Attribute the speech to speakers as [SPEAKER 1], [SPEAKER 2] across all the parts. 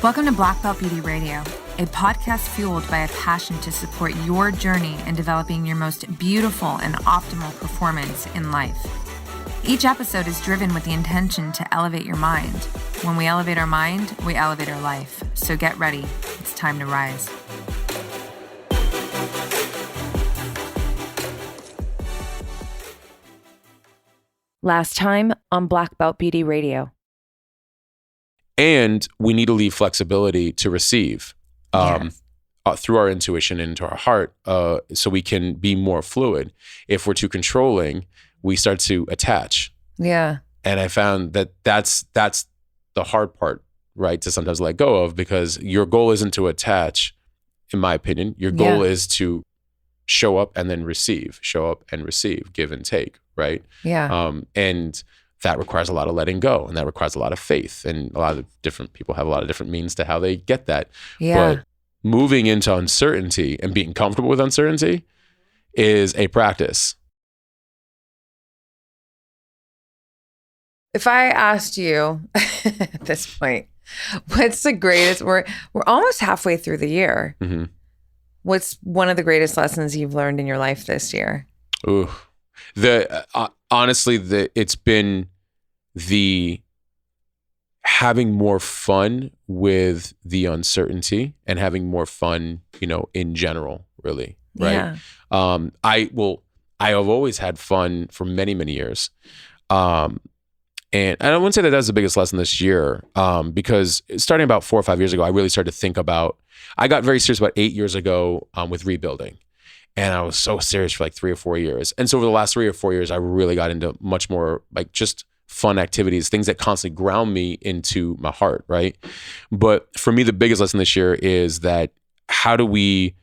[SPEAKER 1] Welcome to Black Belt Beauty Radio, a podcast fueled by a passion to support your journey in developing your most beautiful and optimal performance in life. Each episode is driven with the intention to elevate your mind. When we elevate our mind, we elevate our life. So get ready. It's time to rise. Last time on Black Belt Beauty Radio.
[SPEAKER 2] And we need to leave flexibility to receive through our intuition into our heart so we can be more fluid. If we're too controlling, we start to attach.
[SPEAKER 1] Yeah.
[SPEAKER 2] And I found that that's the hard part, right, to sometimes let go of, because your goal isn't to attach, in my opinion. Your goal is to show up and then receive, give and take, right?
[SPEAKER 1] Yeah.
[SPEAKER 2] And that requires a lot of letting go, and that requires a lot of faith, and a lot of different people have a lot of different means to how they get that.
[SPEAKER 1] Yeah.
[SPEAKER 2] But moving into uncertainty and being comfortable with uncertainty is a practice.
[SPEAKER 1] If I asked you at this point, what's the greatest, we're almost halfway through the year.
[SPEAKER 2] Mm-hmm.
[SPEAKER 1] What's one of the greatest lessons you've learned in your life this year?
[SPEAKER 2] Ooh, honestly, it's been the having more fun with the uncertainty and having more fun, in general, really, right?
[SPEAKER 1] Yeah.
[SPEAKER 2] I have always had fun for many, many years. And I wouldn't say that that's the biggest lesson this year, because starting about 4 or 5 years ago, I really started to think about, I got very serious about 8 years ago with rebuilding. And I was so serious for like 3 or 4 years. And so over the last 3 or 4 years, I really got into much more like just fun activities, things that constantly ground me into my heart, right? But for me, the biggest lesson this year is that how do we,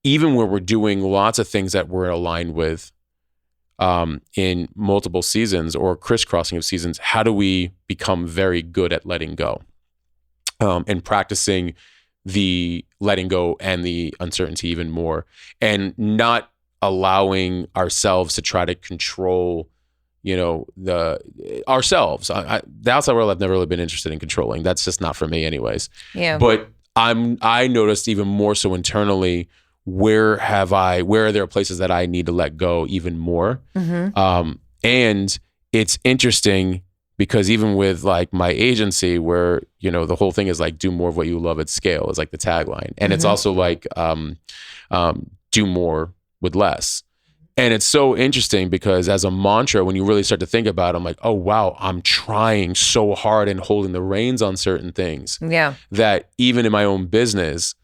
[SPEAKER 2] even where we're doing lots of things that we're aligned with in multiple seasons or crisscrossing of seasons, how do we become very good at letting go and practicing the letting go and the uncertainty even more, and not allowing ourselves to try to control, ourselves. The outside world, I've never really been interested in controlling. That's just not for me anyways.
[SPEAKER 1] Yeah.
[SPEAKER 2] But I noticed even more so internally, where are there places that I need to let go even more?
[SPEAKER 1] Mm-hmm.
[SPEAKER 2] And it's interesting because even with like my agency, where, the whole thing is like, do more of what you love at scale is like the tagline. And it's also like, do more with less. And it's so interesting because as a mantra, when you really start to think about it, I'm like, oh, wow, I'm trying so hard and holding the reins on certain things.
[SPEAKER 1] Yeah.
[SPEAKER 2] That even in my own business,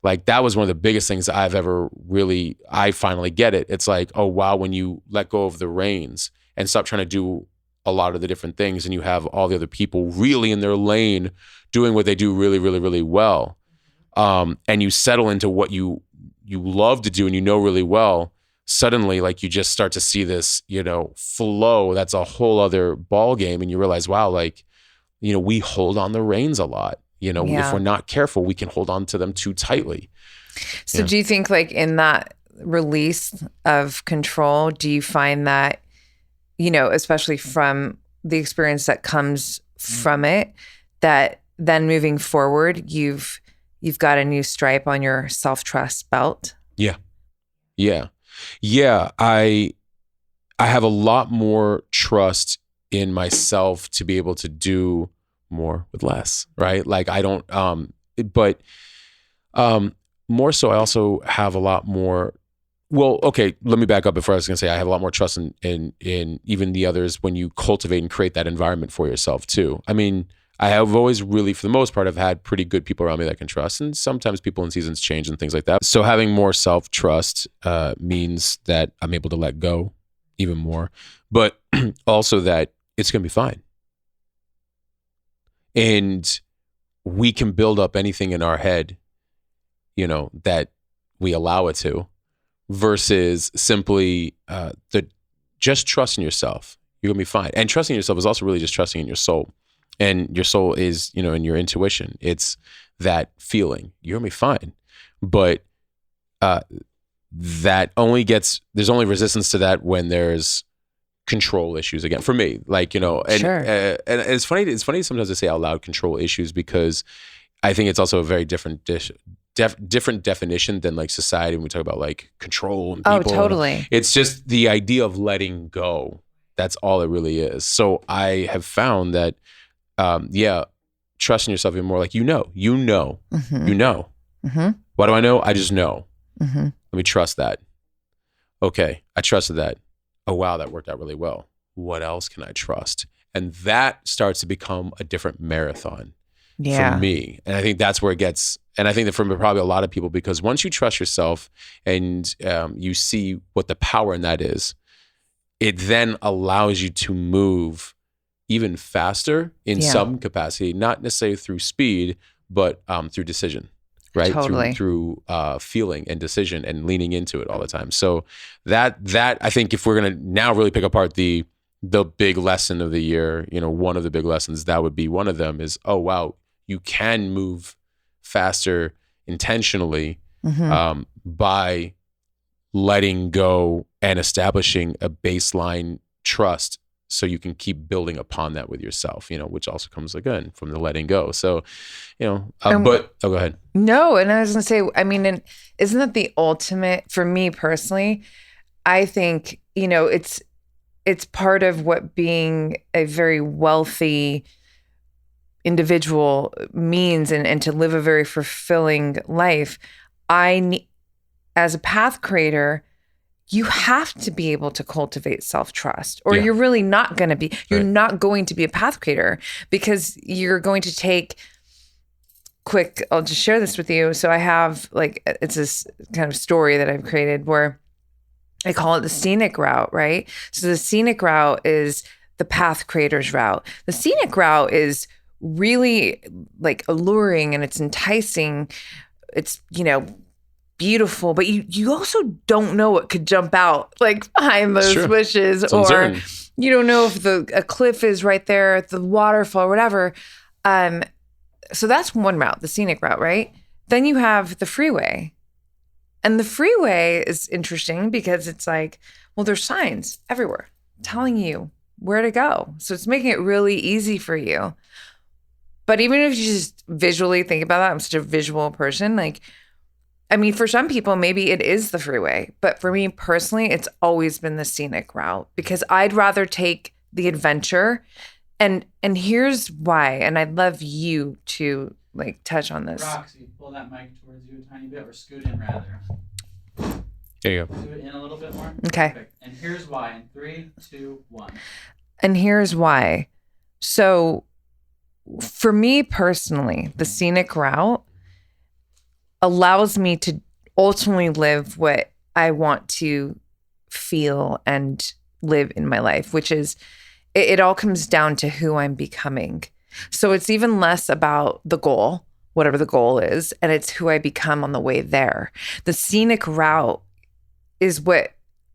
[SPEAKER 2] like that was one of the biggest things I've ever really, I finally get it. It's like, oh, wow, when you let go of the reins and stop trying to do a lot of the different things, and you have all the other people really in their lane doing what they do really, really, really well. And you settle into what you love to do and really well, suddenly like you just start to see this, flow. That's a whole other ball game. And you realize, wow, like, we hold on the reins a lot. If we're not careful, we can hold on to them too tightly.
[SPEAKER 1] So do you think like in that release of control, do you find that, especially from the experience that comes from it, that then moving forward, you've got a new stripe on your self-trust belt?
[SPEAKER 2] Yeah. I have a lot more trust in myself to be able to do more with less, right? Like I don't, but more so I also have a lot more. Well, okay, let me back up before I was going to say I have a lot more trust in even the others when you cultivate and create that environment for yourself too. I mean, I have always really, for the most part, I've had pretty good people around me that I can trust, and sometimes people in seasons change and things like that. So having more self-trust means that I'm able to let go even more, but also that it's going to be fine. And we can build up anything in our head, that we allow it to, versus simply just trusting yourself. You're going to be fine. And trusting yourself is also really just trusting in your soul. And your soul is, in your intuition. It's that feeling. You're going to be fine. But that only there's only resistance to that when there's control issues again, for me, like, and,
[SPEAKER 1] Sure.
[SPEAKER 2] And it's funny sometimes to say out loud control issues, because I think it's also a very different different definition than like society when we talk about like control and people.
[SPEAKER 1] Oh, totally.
[SPEAKER 2] It's just the idea of letting go. That's all it really is. So I have found that, trusting yourself even more, like, you know.
[SPEAKER 1] Mm-hmm.
[SPEAKER 2] What do I know? I just know.
[SPEAKER 1] Mm-hmm.
[SPEAKER 2] Let me trust that. Okay, I trusted that. Oh, wow, that worked out really well. What else can I trust? And that starts to become a different marathon for me. And I think that's where it gets, and I think that for probably a lot of people, because once you trust yourself and you see what the power in that is, it then allows you to move even faster in some capacity, not necessarily through speed, but through decision, right?
[SPEAKER 1] Totally.
[SPEAKER 2] Through feeling and decision and leaning into it all the time. So that I think if we're going to now really pick apart the big lesson of the year, one of the big lessons, that would be one of them is, oh, wow, you can move faster intentionally by letting go and establishing a baseline trust so you can keep building upon that with yourself, which also comes again from the letting go. So, go ahead.
[SPEAKER 1] No. And I was going to say, I mean, and isn't that the ultimate for me personally? I think, it's part of what being a very wealthy individual means and to live a very fulfilling life. As a path creator, you have to be able to cultivate self-trust, or you're really not going to be, you're not going to be a path creator, because you're going to take I'll just share this with you. So I have it's this kind of story that I've created where I call it the scenic route, right? So the scenic route is the path creator's route. The scenic route is really alluring and it's enticing. It's, beautiful, but you also don't know what could jump out behind those bushes, or uncertain. You don't know if a cliff is right there at the waterfall or whatever. So that's one route, the scenic route, right? Then you have the freeway. And the freeway is interesting because it's there's signs everywhere telling you where to go. So it's making it really easy for you. But even if you just visually think about that, I'm such a visual person, for some people, maybe it is the freeway. But for me personally, it's always been the scenic route, because I'd rather take the adventure. And here's why. And I'd love you to touch on this.
[SPEAKER 3] Roxy, pull that mic towards you a tiny bit, or scoot in rather.
[SPEAKER 2] There you go.
[SPEAKER 3] Scoot in a little bit more.
[SPEAKER 1] Okay.
[SPEAKER 3] Perfect. And here's why. In 3, 2, 1.
[SPEAKER 1] And here's why. So for me personally, the scenic route allows me to ultimately live what I want to feel and live in my life, which is it all comes down to who I'm becoming. So it's even less about the goal, whatever the goal is, and it's who I become on the way there. The scenic route is what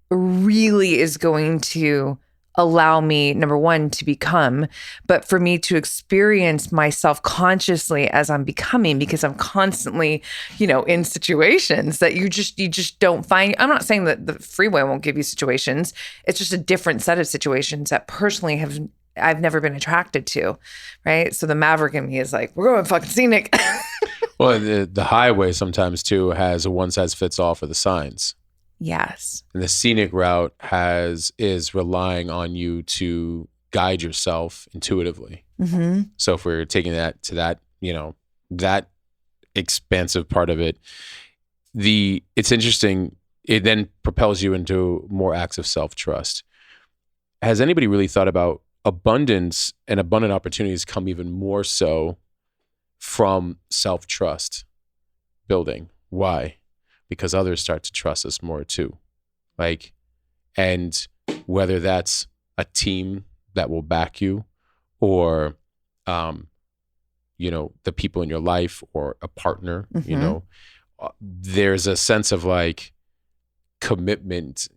[SPEAKER 1] really is going to allow me, number one, to become, but for me to experience myself consciously as I'm becoming, because I'm constantly, in situations that you just don't find. I'm not saying that the freeway won't give you situations. It's just a different set of situations that personally I've never been attracted to, right? So the maverick in me is we're going fucking scenic.
[SPEAKER 2] Well, the highway sometimes too has a one size fits all for the signs.
[SPEAKER 1] Yes.
[SPEAKER 2] And the scenic route is relying on you to guide yourself intuitively.
[SPEAKER 1] Mm-hmm.
[SPEAKER 2] So if we're taking that to that, that expansive part of it, it's interesting. It then propels you into more acts of self-trust. Has anybody really thought about abundance and abundant opportunities come even more so from self-trust building? Why? Because others start to trust us more too. And whether that's a team that will back you, or, the people in your life, or a partner, there's a sense of commitment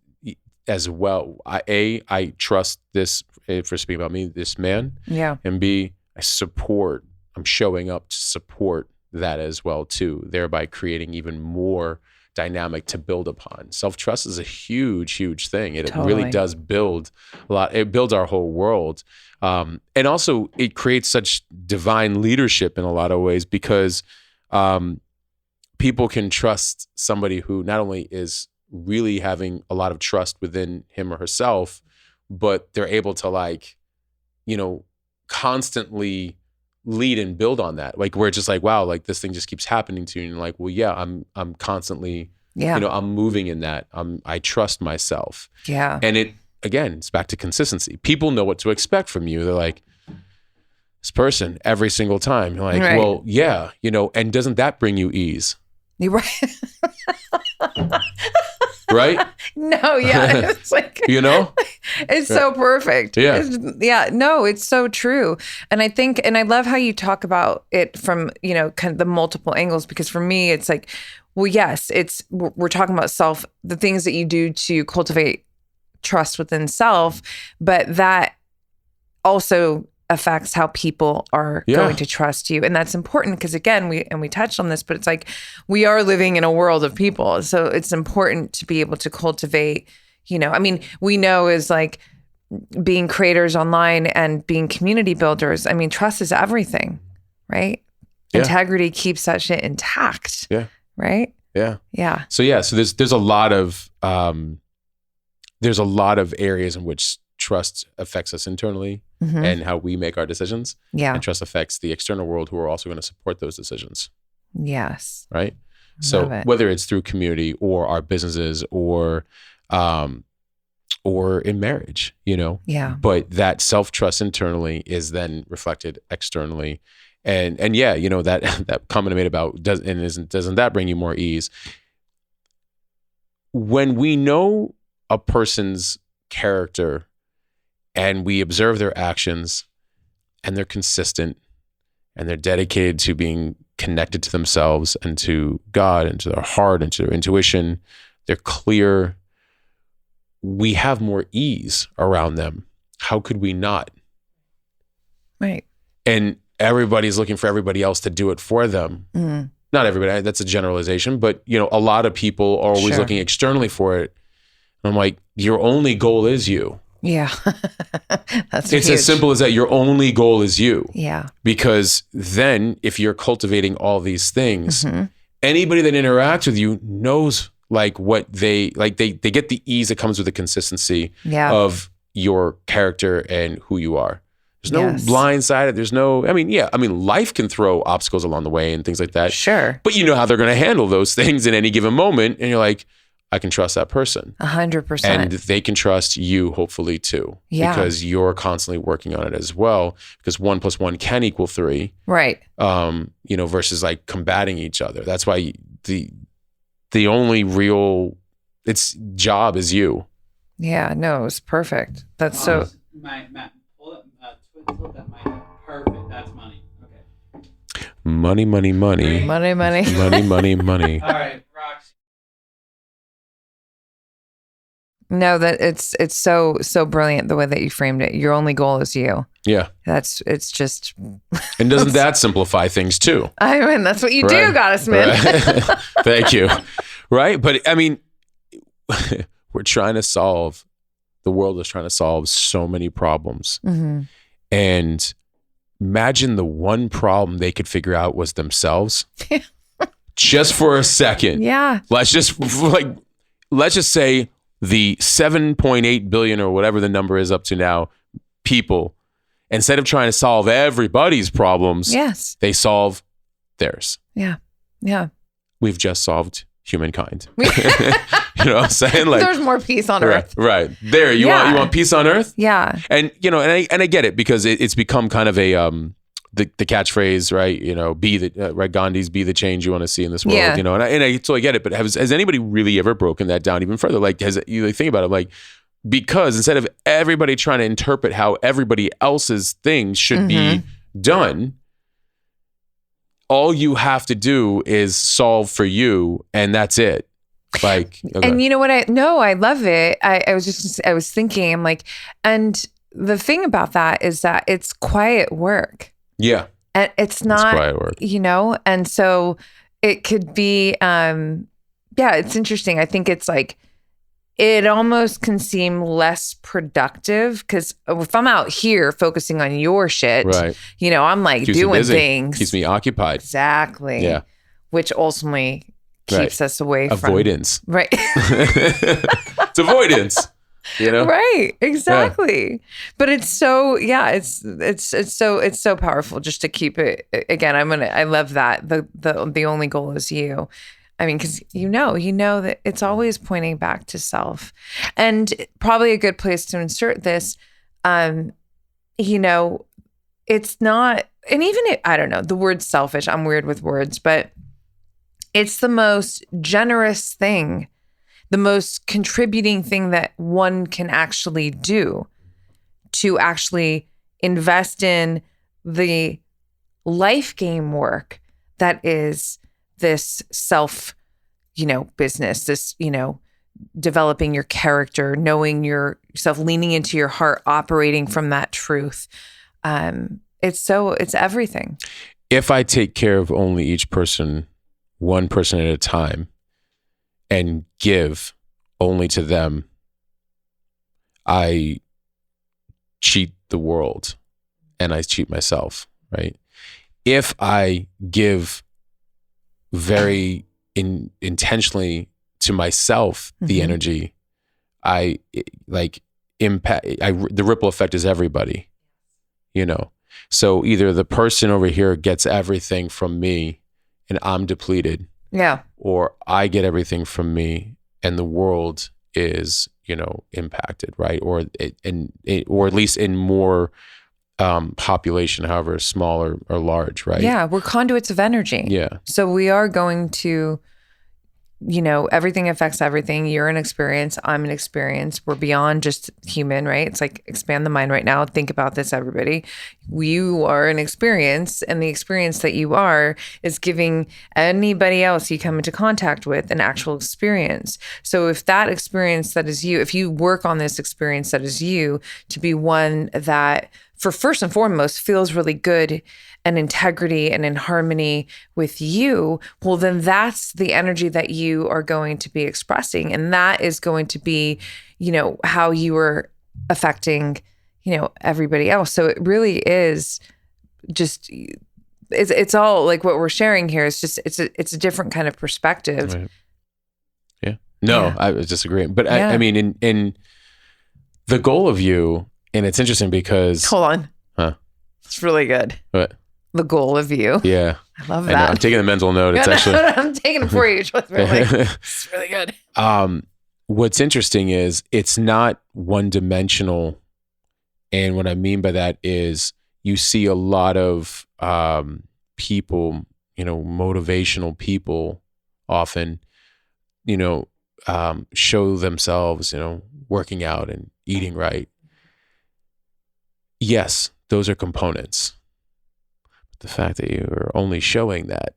[SPEAKER 2] as well. I trust this, for speaking about me, this man.
[SPEAKER 1] Yeah.
[SPEAKER 2] And B, I'm showing up to support that as well too, thereby creating even more dynamic to build upon. Self-trust is a huge, huge thing. It
[SPEAKER 1] Totally.
[SPEAKER 2] really does build a lot. It builds our whole world. And also it creates such divine leadership in a lot of ways because people can trust somebody who not only is really having a lot of trust within him or herself, but they're able to like, you know, constantly lead and build on that. Like where it's just like, wow, like this thing just keeps happening to you. And you're like, well, yeah, I'm constantly, you know, I'm moving in that. I trust myself.
[SPEAKER 1] Yeah.
[SPEAKER 2] And it's back to consistency. People know what to expect from you. They're like, this person every single time. You're like, well, yeah, you know, and doesn't that bring you ease?
[SPEAKER 1] You're right.
[SPEAKER 2] Right?
[SPEAKER 1] No, yeah. It's like,
[SPEAKER 2] you know?
[SPEAKER 1] It's so perfect.
[SPEAKER 2] Yeah.
[SPEAKER 1] No, it's so true. And I think, and I love how you talk about it from, you know, kind of the multiple angles, because for me, it's like, well, yes, we're talking about the things that you do to cultivate trust within self, but that also affects how people are going to trust you. And that's important because again, we touched on this, but it's like we are living in a world of people. So it's important to be able to cultivate, you know, I mean, we know is like being creators online and being community builders. I mean, trust is everything, right? Yeah. Integrity keeps that shit intact.
[SPEAKER 2] Yeah.
[SPEAKER 1] Right?
[SPEAKER 2] Yeah.
[SPEAKER 1] Yeah.
[SPEAKER 2] So there's a lot of areas in which trust affects us internally and how we make our decisions.
[SPEAKER 1] Yeah.
[SPEAKER 2] And trust affects the external world who are also going to support those decisions.
[SPEAKER 1] Yes.
[SPEAKER 2] Right. So whether it's through community or our businesses or in marriage, you know.
[SPEAKER 1] Yeah.
[SPEAKER 2] But that self-trust internally is then reflected externally. And yeah, you know, that comment I made about doesn't that bring you more ease? When we know a person's character and we observe their actions and they're consistent and they're dedicated to being connected to themselves and to God and to their heart and to their intuition, they're clear, we have more ease around them. How could we not?
[SPEAKER 1] Right.
[SPEAKER 2] And everybody's looking for everybody else to do it for them. Mm-hmm. Not everybody, that's a generalization, but you know, a lot of people are always looking externally for it. I'm like, your only goal is you.
[SPEAKER 1] Yeah.
[SPEAKER 2] It's huge. As simple as that. Your only goal is you.
[SPEAKER 1] Yeah.
[SPEAKER 2] Because then if you're cultivating all these things, anybody that interacts with you knows like what they get the ease that comes with the consistency of your character and who you are. There's no blind side. There's no, life can throw obstacles along the way and things like that.
[SPEAKER 1] Sure.
[SPEAKER 2] But you know how they're going to handle those things in any given moment. And you're like, I can trust that person.
[SPEAKER 1] 100%.
[SPEAKER 2] And they can trust you, hopefully, too. Yeah. Because you're constantly working on it as well. Because 1 + 1 can equal 3.
[SPEAKER 1] Right.
[SPEAKER 2] You know, versus like combating each other. That's why the only real job is you.
[SPEAKER 1] Yeah, no, it's perfect. That's so.
[SPEAKER 3] Matt, hold up, flip that mic up. Perfect. That's money. Okay.
[SPEAKER 2] Money, money, money.
[SPEAKER 1] Money, money.
[SPEAKER 2] Money, money, money.
[SPEAKER 3] All right, Rox.
[SPEAKER 1] No, that it's so brilliant the way that you framed it. Your only goal is you.
[SPEAKER 2] Yeah.
[SPEAKER 1] It's just.
[SPEAKER 2] And doesn't that simplify things too?
[SPEAKER 1] I mean, that's what you do, Gottesman.
[SPEAKER 2] Right. Thank you. Right. But I mean, the world is trying to solve so many problems. Mm-hmm. And imagine the one problem they could figure out was themselves. Just for a second.
[SPEAKER 1] Yeah.
[SPEAKER 2] Let's just say the 7.8 billion or whatever the number is up to now, people, instead of trying to solve everybody's problems, they solve theirs.
[SPEAKER 1] Yeah. Yeah.
[SPEAKER 2] We've just solved humankind. You know what I'm saying? Like,
[SPEAKER 1] there's more peace on earth.
[SPEAKER 2] Right. There. You want peace on earth?
[SPEAKER 1] Yeah.
[SPEAKER 2] And you know, and I get it because it's become kind of a the catchphrase, right? You know, Gandhi's be the change you want to see in this world.
[SPEAKER 1] Yeah.
[SPEAKER 2] You know, and I totally get it. But has anybody really ever broken that down even further? Like, you think about it, like, because instead of everybody trying to interpret how everybody else's things should be done, all you have to do is solve for you, and that's it. Like, okay.
[SPEAKER 1] And you know what? I love it. I was thinking, I'm like, and the thing about that is that it's quiet work.
[SPEAKER 2] Yeah.
[SPEAKER 1] And it's not,
[SPEAKER 2] quiet work.
[SPEAKER 1] You know, and so it could be yeah, it's interesting. I think it's like, it almost can seem less productive because if I'm out here focusing on your shit,
[SPEAKER 2] Right.
[SPEAKER 1] you know, I'm like
[SPEAKER 2] Keeps me
[SPEAKER 1] doing
[SPEAKER 2] busy.
[SPEAKER 1] things.
[SPEAKER 2] Keeps me occupied.
[SPEAKER 1] Exactly.
[SPEAKER 2] Yeah.
[SPEAKER 1] Which ultimately keeps us away
[SPEAKER 2] Avoidance.
[SPEAKER 1] from. Right.
[SPEAKER 2] It's avoidance. You know?
[SPEAKER 1] Right. Exactly. Yeah. But it's so, yeah, it's so powerful just to keep it. Again, I love that. The only goal is you. I mean, because you know that it's always pointing back to self. And probably a good place to insert this, you know, it's not, and even I don't know, the word selfish, I'm weird with words, but it's the most generous thing, the most contributing thing that one can actually do to actually invest in the life game work that is this self, you know, business, this, you know, developing your character, knowing yourself, leaning into your heart, operating from that truth. It's everything.
[SPEAKER 2] If I take care of only each person, one person at a time, and give only to them, I cheat the world and I cheat myself, right? If I give very intentionally to myself the energy, I like impact. The ripple effect is everybody, you know. So either the person over here gets everything from me and I'm depleted,
[SPEAKER 1] yeah,
[SPEAKER 2] or I get everything from me and the world is, you know, impacted, right? Or or at least in more population, however small or large, right?
[SPEAKER 1] Yeah, we're conduits of energy.
[SPEAKER 2] Yeah.
[SPEAKER 1] So we are going to, you know, everything affects everything. You're an experience. I'm an experience. We're beyond just human, right? It's like expand the mind right now. Think about this, everybody. You are an experience, and the experience that you are is giving anybody else you come into contact with an actual experience. So if that experience that is you, if you work on this experience that is you to be one that, for first and foremost, feels really good and integrity and in harmony with you, well, then that's the energy that you are going to be expressing. And that is going to be, you know, how you are affecting, you know, everybody else. So it really is just, it's all like what we're sharing here is just, it's a different kind of perspective.
[SPEAKER 2] Right. Yeah. No, yeah. I was disagreeing. But I mean, in the goal of you, and it's interesting because...
[SPEAKER 1] Hold on.
[SPEAKER 2] Huh?
[SPEAKER 1] It's really good.
[SPEAKER 2] What?
[SPEAKER 1] The goal of you.
[SPEAKER 2] Yeah.
[SPEAKER 1] I love that.
[SPEAKER 2] I know. I'm taking a mental note. It's actually...
[SPEAKER 1] I'm taking it for you. It's really good.
[SPEAKER 2] What's interesting is it's not one-dimensional. And what I mean by that is you see a lot of people, you know, motivational people often, you know, show themselves, you know, working out and eating right. Yes, those are components. But the fact that you are only showing that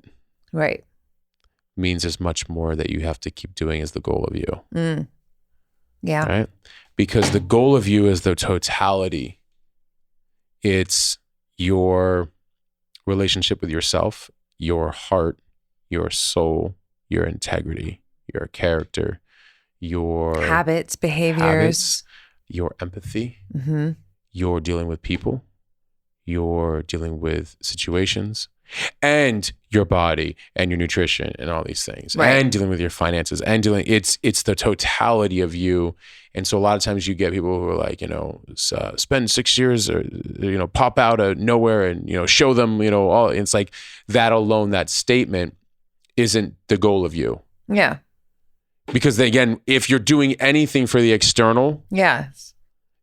[SPEAKER 1] right
[SPEAKER 2] means there's much more that you have to keep doing as the goal of you.
[SPEAKER 1] Yeah.
[SPEAKER 2] Right? Because the goal of you is the totality. It's your relationship with yourself, your heart, your soul, your integrity, your character, your
[SPEAKER 1] habits, behaviors,
[SPEAKER 2] your empathy. You're dealing with people, you're dealing with situations, and your body and your nutrition and all these things, right. And dealing with your finances and it's the totality of you. And so a lot of times you get people who are like, you know, spend 6 years or, you know, pop out of nowhere and, you know, show them, you know, all. It's like that alone, that statement isn't the goal of you.
[SPEAKER 1] Yeah.
[SPEAKER 2] Because then again, if you're doing anything for the external.
[SPEAKER 1] Yes.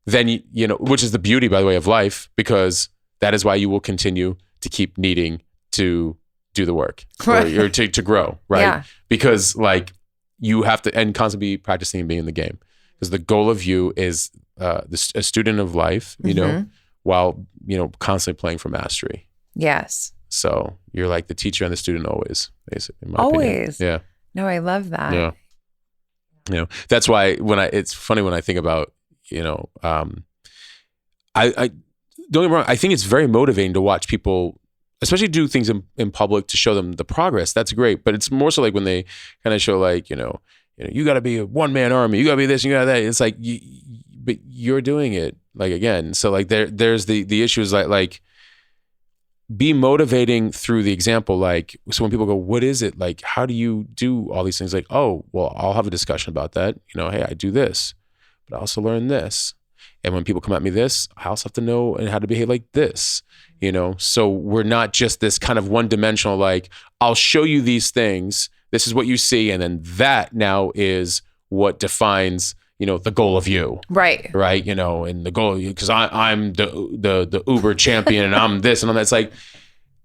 [SPEAKER 2] Then, you know, which is the beauty, by the way, of life, because that is why you will continue to keep needing to do the work or to grow, right? Yeah. Because like you have to, and constantly be practicing and being in the game. Because the goal of you is a student of life, you know, while, you know, constantly playing for mastery.
[SPEAKER 1] Yes.
[SPEAKER 2] So you're like the teacher and the student always, basically. In my
[SPEAKER 1] always.
[SPEAKER 2] Opinion. Yeah.
[SPEAKER 1] No, I love that.
[SPEAKER 2] Yeah. You know, that's why it's funny when I think about, you know, I don't get me wrong. I think it's very motivating to watch people especially do things in public to show them the progress. That's great. But it's more so like when they kind of show like, you got to be a one-man army. You got to be this, you got that. It's like, but you're doing it like again. So like there's the issue is like be motivating through the example. Like, so when people go, what is it? Like, how do you do all these things? Like, oh, well, I'll have a discussion about that. Hey, I do this, but I also learn this. And when people come at me this, I also have to know and how to behave like this, So we're not just this kind of one-dimensional, like, I'll show you these things. This is what you see. And then that now is what defines, the goal of you.
[SPEAKER 1] Right.
[SPEAKER 2] Right. And the goal, because I'm the Uber champion and I'm this and all that. It's like,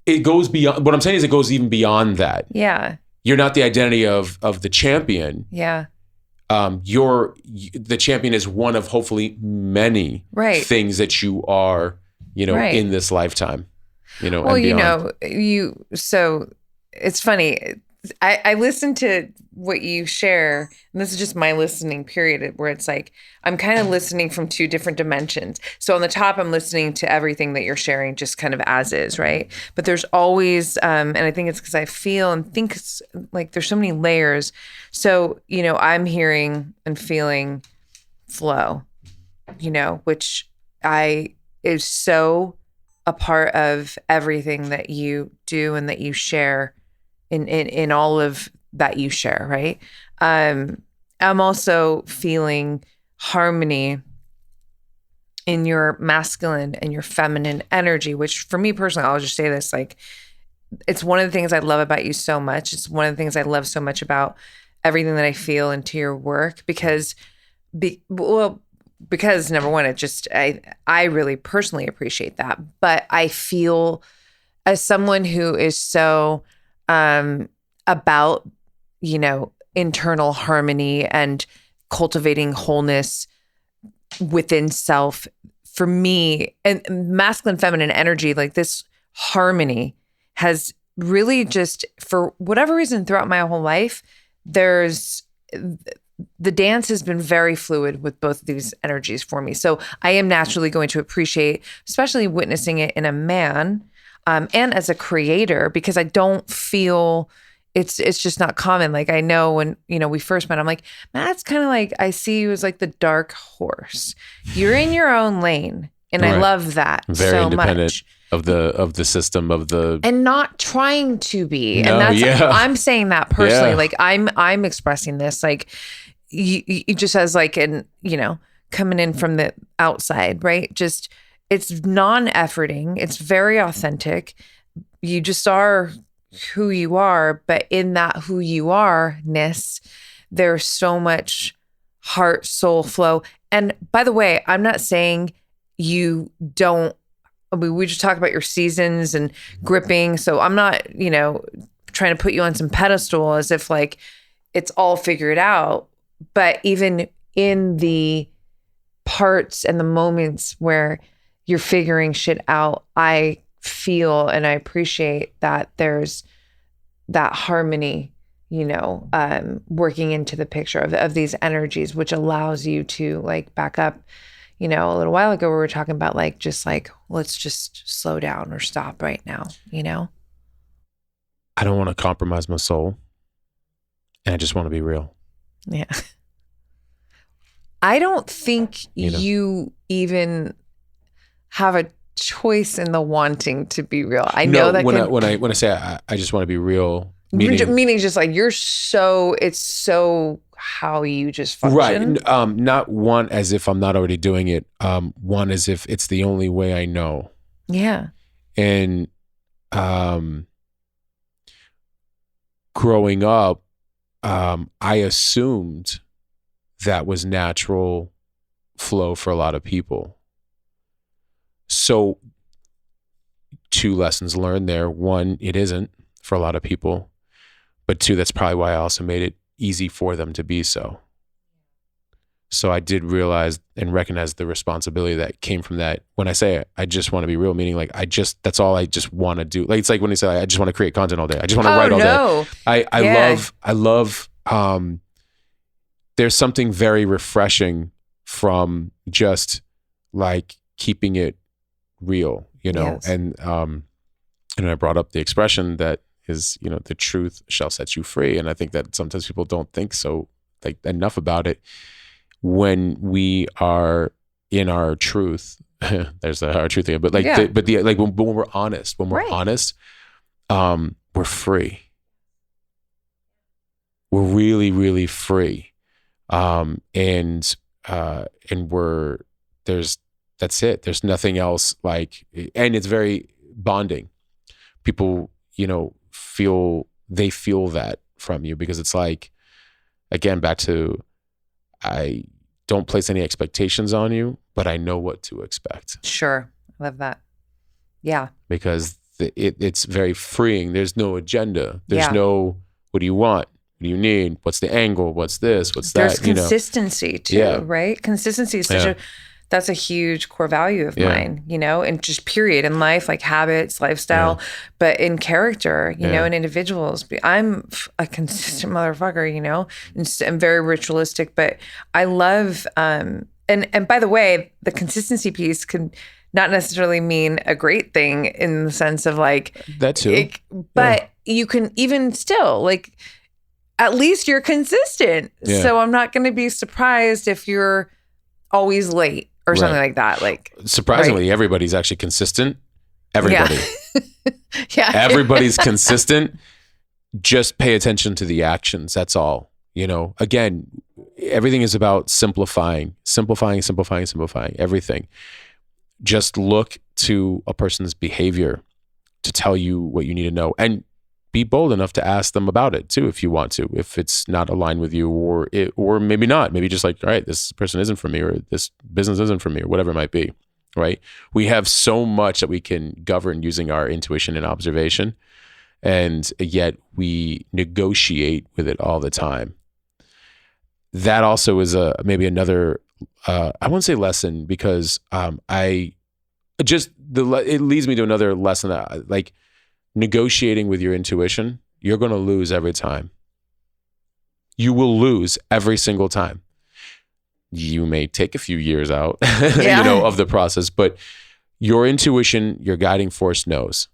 [SPEAKER 2] it goes beyond, what I'm saying is it goes even beyond that.
[SPEAKER 1] Yeah.
[SPEAKER 2] You're not the identity of the champion.
[SPEAKER 1] Yeah.
[SPEAKER 2] The champion is one of hopefully many things that you are, in this lifetime,
[SPEAKER 1] well,
[SPEAKER 2] and beyond.
[SPEAKER 1] So it's funny. I listen to what you share, and this is just my listening period where it's like, I'm kind of listening from two different dimensions. So on the top, I'm listening to everything that you're sharing just kind of as is, right? But there's always, and I think it's because I feel and think it's like there's so many layers. So, I'm hearing and feeling flow, which is so a part of everything that you do and that you share in all of that you share, right? I'm also feeling harmony in your masculine and your feminine energy, which for me personally, I'll just say this, like, it's one of the things I love about you so much. It's one of the things I love so much about everything that I feel into your work because number one, it just, I really personally appreciate that. But I feel as someone who is so about, internal harmony and cultivating wholeness within self, for me, and masculine, feminine energy, like this harmony has really just, for whatever reason, throughout my whole life, the dance has been very fluid with both of these energies for me. So I am naturally going to appreciate, especially witnessing it in a man, and as a creator, because I don't feel it's just not common. Like I know when, we first met, I'm like, Matt's kind of like, I see you as like the dark horse. You're in your own lane. And right. I love that
[SPEAKER 2] very
[SPEAKER 1] so
[SPEAKER 2] independent
[SPEAKER 1] much.
[SPEAKER 2] Of the system of the,
[SPEAKER 1] and not trying to be.
[SPEAKER 2] No,
[SPEAKER 1] and that's,
[SPEAKER 2] yeah.
[SPEAKER 1] I'm saying that personally,
[SPEAKER 2] Yeah.
[SPEAKER 1] like I'm expressing this, like you just as like, coming in from the outside, right? Just, it's non-efforting. It's very authentic. You just are who you are, but in that who you are-ness, there's so much heart, soul flow. And by the way, I'm not saying you don't, we just talk about your seasons and gripping. So I'm not, trying to put you on some pedestal as if like it's all figured out. But even in the parts and the moments where you're figuring shit out, I feel and I appreciate that there's that harmony, working into the picture of these energies, which allows you to like back up. A little while ago we were talking about like, just like, let's just slow down or stop right now,
[SPEAKER 2] I don't want to compromise my soul. And I just want to be real.
[SPEAKER 1] Yeah. I don't think you even have a choice in the wanting to be real. I know that
[SPEAKER 2] when I say I just want to be real, meaning
[SPEAKER 1] just like it's so how you just function.
[SPEAKER 2] Right. Not one as if I'm not already doing it. One as if it's the only way I know.
[SPEAKER 1] Yeah.
[SPEAKER 2] And growing up, I assumed that was natural flow for a lot of people. So 2 lessons learned there. 1, it isn't for a lot of people. But 2, that's probably why I also made it easy for them to be so. So I did realize and recognize the responsibility that came from that. When I say it, I just want to be real, meaning like that's all I just want to do. Like it's like when you say I just want to create content all day. I just want to write all day. I love there's something very refreshing from just like keeping it real,
[SPEAKER 1] Yes.
[SPEAKER 2] and And I brought up the expression that is, the truth shall set you free. And I think that sometimes people don't think so like enough about it. When we are in our truth, there's our truth again, but like, when we're honest, we're free. We're really, really free. And that's it. There's nothing else and it's very bonding. People, feel that from you, because it's like, again, back to, I don't place any expectations on you, but I know what to expect.
[SPEAKER 1] Sure. I love that. Yeah.
[SPEAKER 2] Because it's very freeing. There's no agenda. There's no, what do you want? What do you need? What's the angle? What's this? What's that?
[SPEAKER 1] There's consistency too, right? Consistency is that's a huge core value of mine, and just period in life, like habits, lifestyle, but in character, in individuals. I'm a consistent motherfucker, and I'm very ritualistic, but I love, and by the way, the consistency piece can not necessarily mean a great thing in the sense of like
[SPEAKER 2] that too,
[SPEAKER 1] but you can even still at least you're consistent. Yeah. So I'm not going to be surprised if you're always late or something like that.
[SPEAKER 2] Surprisingly, everybody's actually consistent. Everybody.
[SPEAKER 1] Yeah.
[SPEAKER 2] Everybody's consistent. Just pay attention to the actions. That's all. Again, everything is about simplifying everything. Just look to a person's behavior to tell you what you need to know, and be bold enough to ask them about it too, if you want to, if it's not aligned with you, or maybe not, maybe just like, all right, this person isn't for me, or this business isn't for me, or whatever it might be, right? We have so much that we can govern using our intuition and observation, and yet we negotiate with it all the time. That also is maybe another, I won't say lesson, because it leads me to another lesson that negotiating with your intuition, you're going to lose every time. You will lose every single time. You may take a few years out, of the process, but your intuition, your guiding force knows.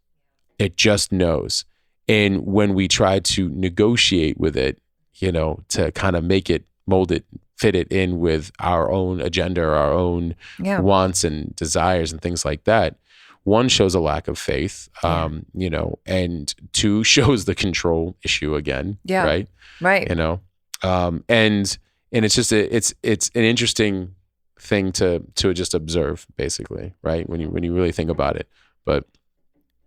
[SPEAKER 2] It just knows. And when we try to negotiate with it, to kind of make it, mold it, fit it in with our own agenda, or our own wants and desires and things like that, one shows a lack of faith, and two shows the control issue again. Yeah. Right. And it's just, it's an interesting thing to just observe, basically. Right. When you really think about it, but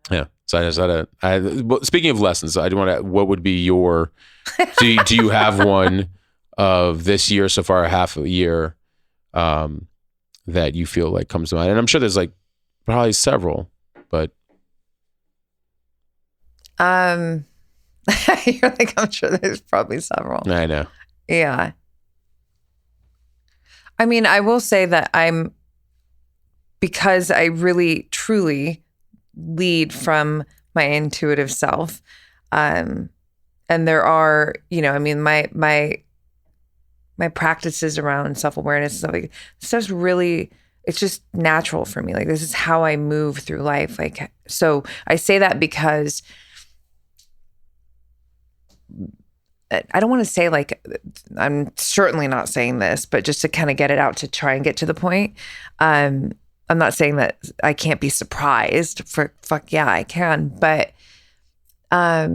[SPEAKER 2] yeah. So I just had speaking of lessons, I do want to, what would be your, do you have one of this year so far, half a year, that you feel like comes to mind? And I'm sure there's probably several, but
[SPEAKER 1] you're I'm sure there's probably several.
[SPEAKER 2] I know.
[SPEAKER 1] Yeah. I mean, I will say that because I really truly lead from my intuitive self. And there are, my practices around self-awareness and stuff stuff's really, it's just natural for me. This is how I move through life. So I say that because I don't want to say I'm certainly not saying this, but just to kind of get it out to try and get to the point. I'm not saying that I can't be surprised. Fuck yeah, I can. But I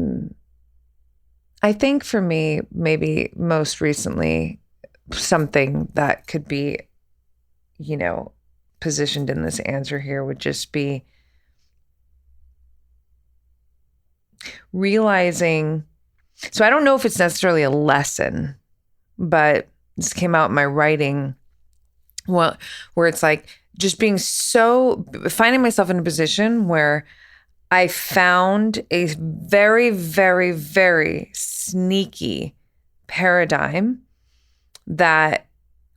[SPEAKER 1] think for me, maybe most recently, something that could be, positioned in this answer here would just be realizing. So I don't know if it's necessarily a lesson, but this came out in my writing. Well, where it's just finding myself in a position where I found a very, very, very sneaky paradigm that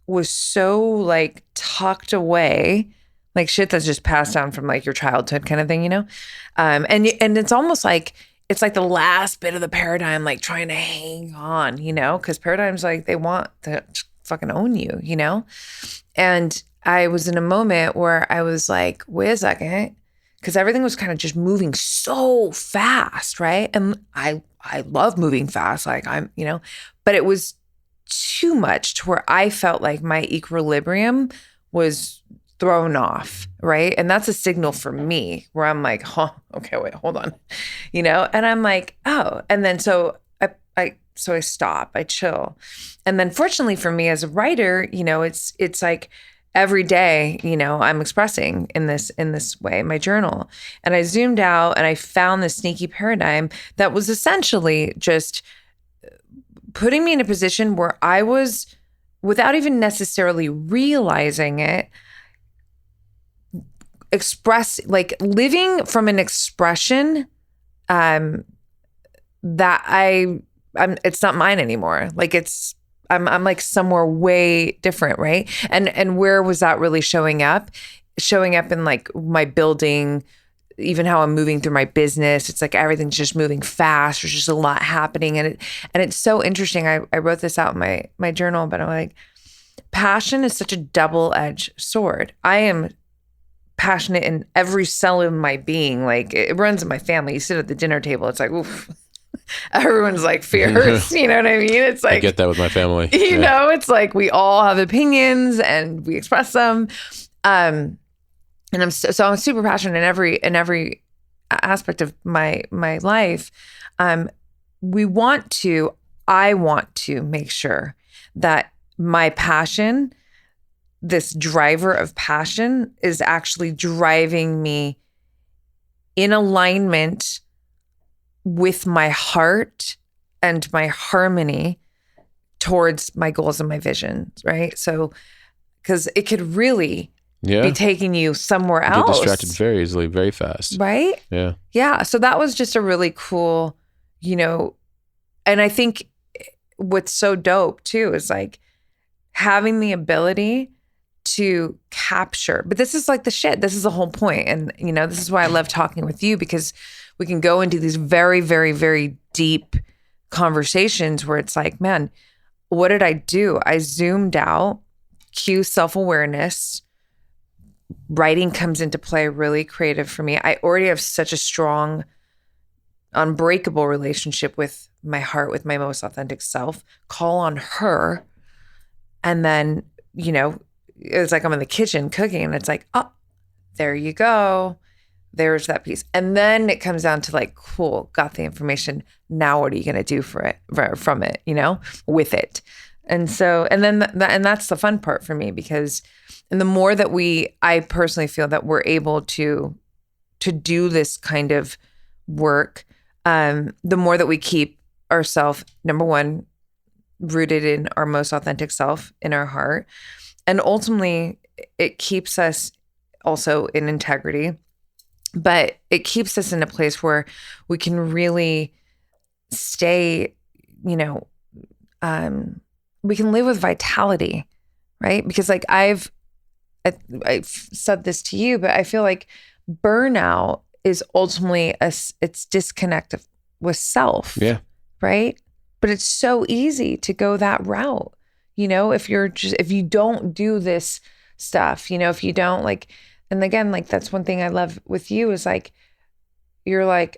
[SPEAKER 1] was so tucked away, shit that's just passed down from your childhood kind of thing, and it's almost it's the last bit of the paradigm, trying to hang on, because paradigms they want to fucking own you, And I was in a moment where I was wait a second, because everything was kind of just moving so fast, right? And I love moving fast, like but it was too much to where I felt like my equilibrium was thrown off, right? And that's a signal for me where I'm like, okay, wait, hold on, and I'm like, oh, and then so I stop, I chill. And then fortunately for me as a writer, it's like every day, I'm expressing in this way, my journal. And I zoomed out and I found this sneaky paradigm that was essentially just putting me in a position where I was, without even necessarily realizing it, living from an expression that it's not mine anymore. Like I'm like somewhere way different, right? And where was that really showing up? Showing up in like my building, even how I'm moving through my business. It's like everything's just moving fast. There's just a lot happening. And it's so interesting. I wrote this out in my journal, but I'm like, passion is such a double-edged sword. I am passionate in every cell of my being. Like it runs in my family. You sit at the dinner table, it's like, oof. Everyone's like fierce, you know what I mean? It's like,
[SPEAKER 2] I get that with my family.
[SPEAKER 1] It's like we all have opinions and we express them. And I'm super passionate in every aspect of my life. I want to make sure that my passion, this driver of passion, is actually driving me in alignment with my heart and my harmony towards my goals and my visions, right? So, because it could really be taking you somewhere else.
[SPEAKER 2] Get distracted very easily, very fast.
[SPEAKER 1] Right?
[SPEAKER 2] Yeah.
[SPEAKER 1] Yeah. So that was just a really cool, and I think what's so dope too is like having the ability to capture, but this is like the shit. This is the whole point. And, this is why I love talking with you, because we can go into these very, very, very deep conversations where it's like, man, what did I do? I zoomed out, cue self-awareness. Writing comes into play really creative for me. I already have such a strong, unbreakable relationship with my heart, with my most authentic self. Call on her. And then, it's like I'm in the kitchen cooking and it's like, oh, there you go. There's that piece. And then it comes down to like, cool, got the information. Now what are you going to do from it, with it? And so, and then, and that's the fun part for me, because, and the more that I personally feel that we're able to do this kind of work, the more that we keep ourselves, number one, rooted in our most authentic self, in our heart. And ultimately it keeps us also in integrity, but it keeps us in a place where we can really stay, we can live with vitality, right? Because like I've said this to you, but I feel like burnout is ultimately it's disconnect with self. Yeah. Right. But it's so easy to go that route. If you don't do this stuff, if you don't like, and again, like that's one thing I love with you is like, you're like,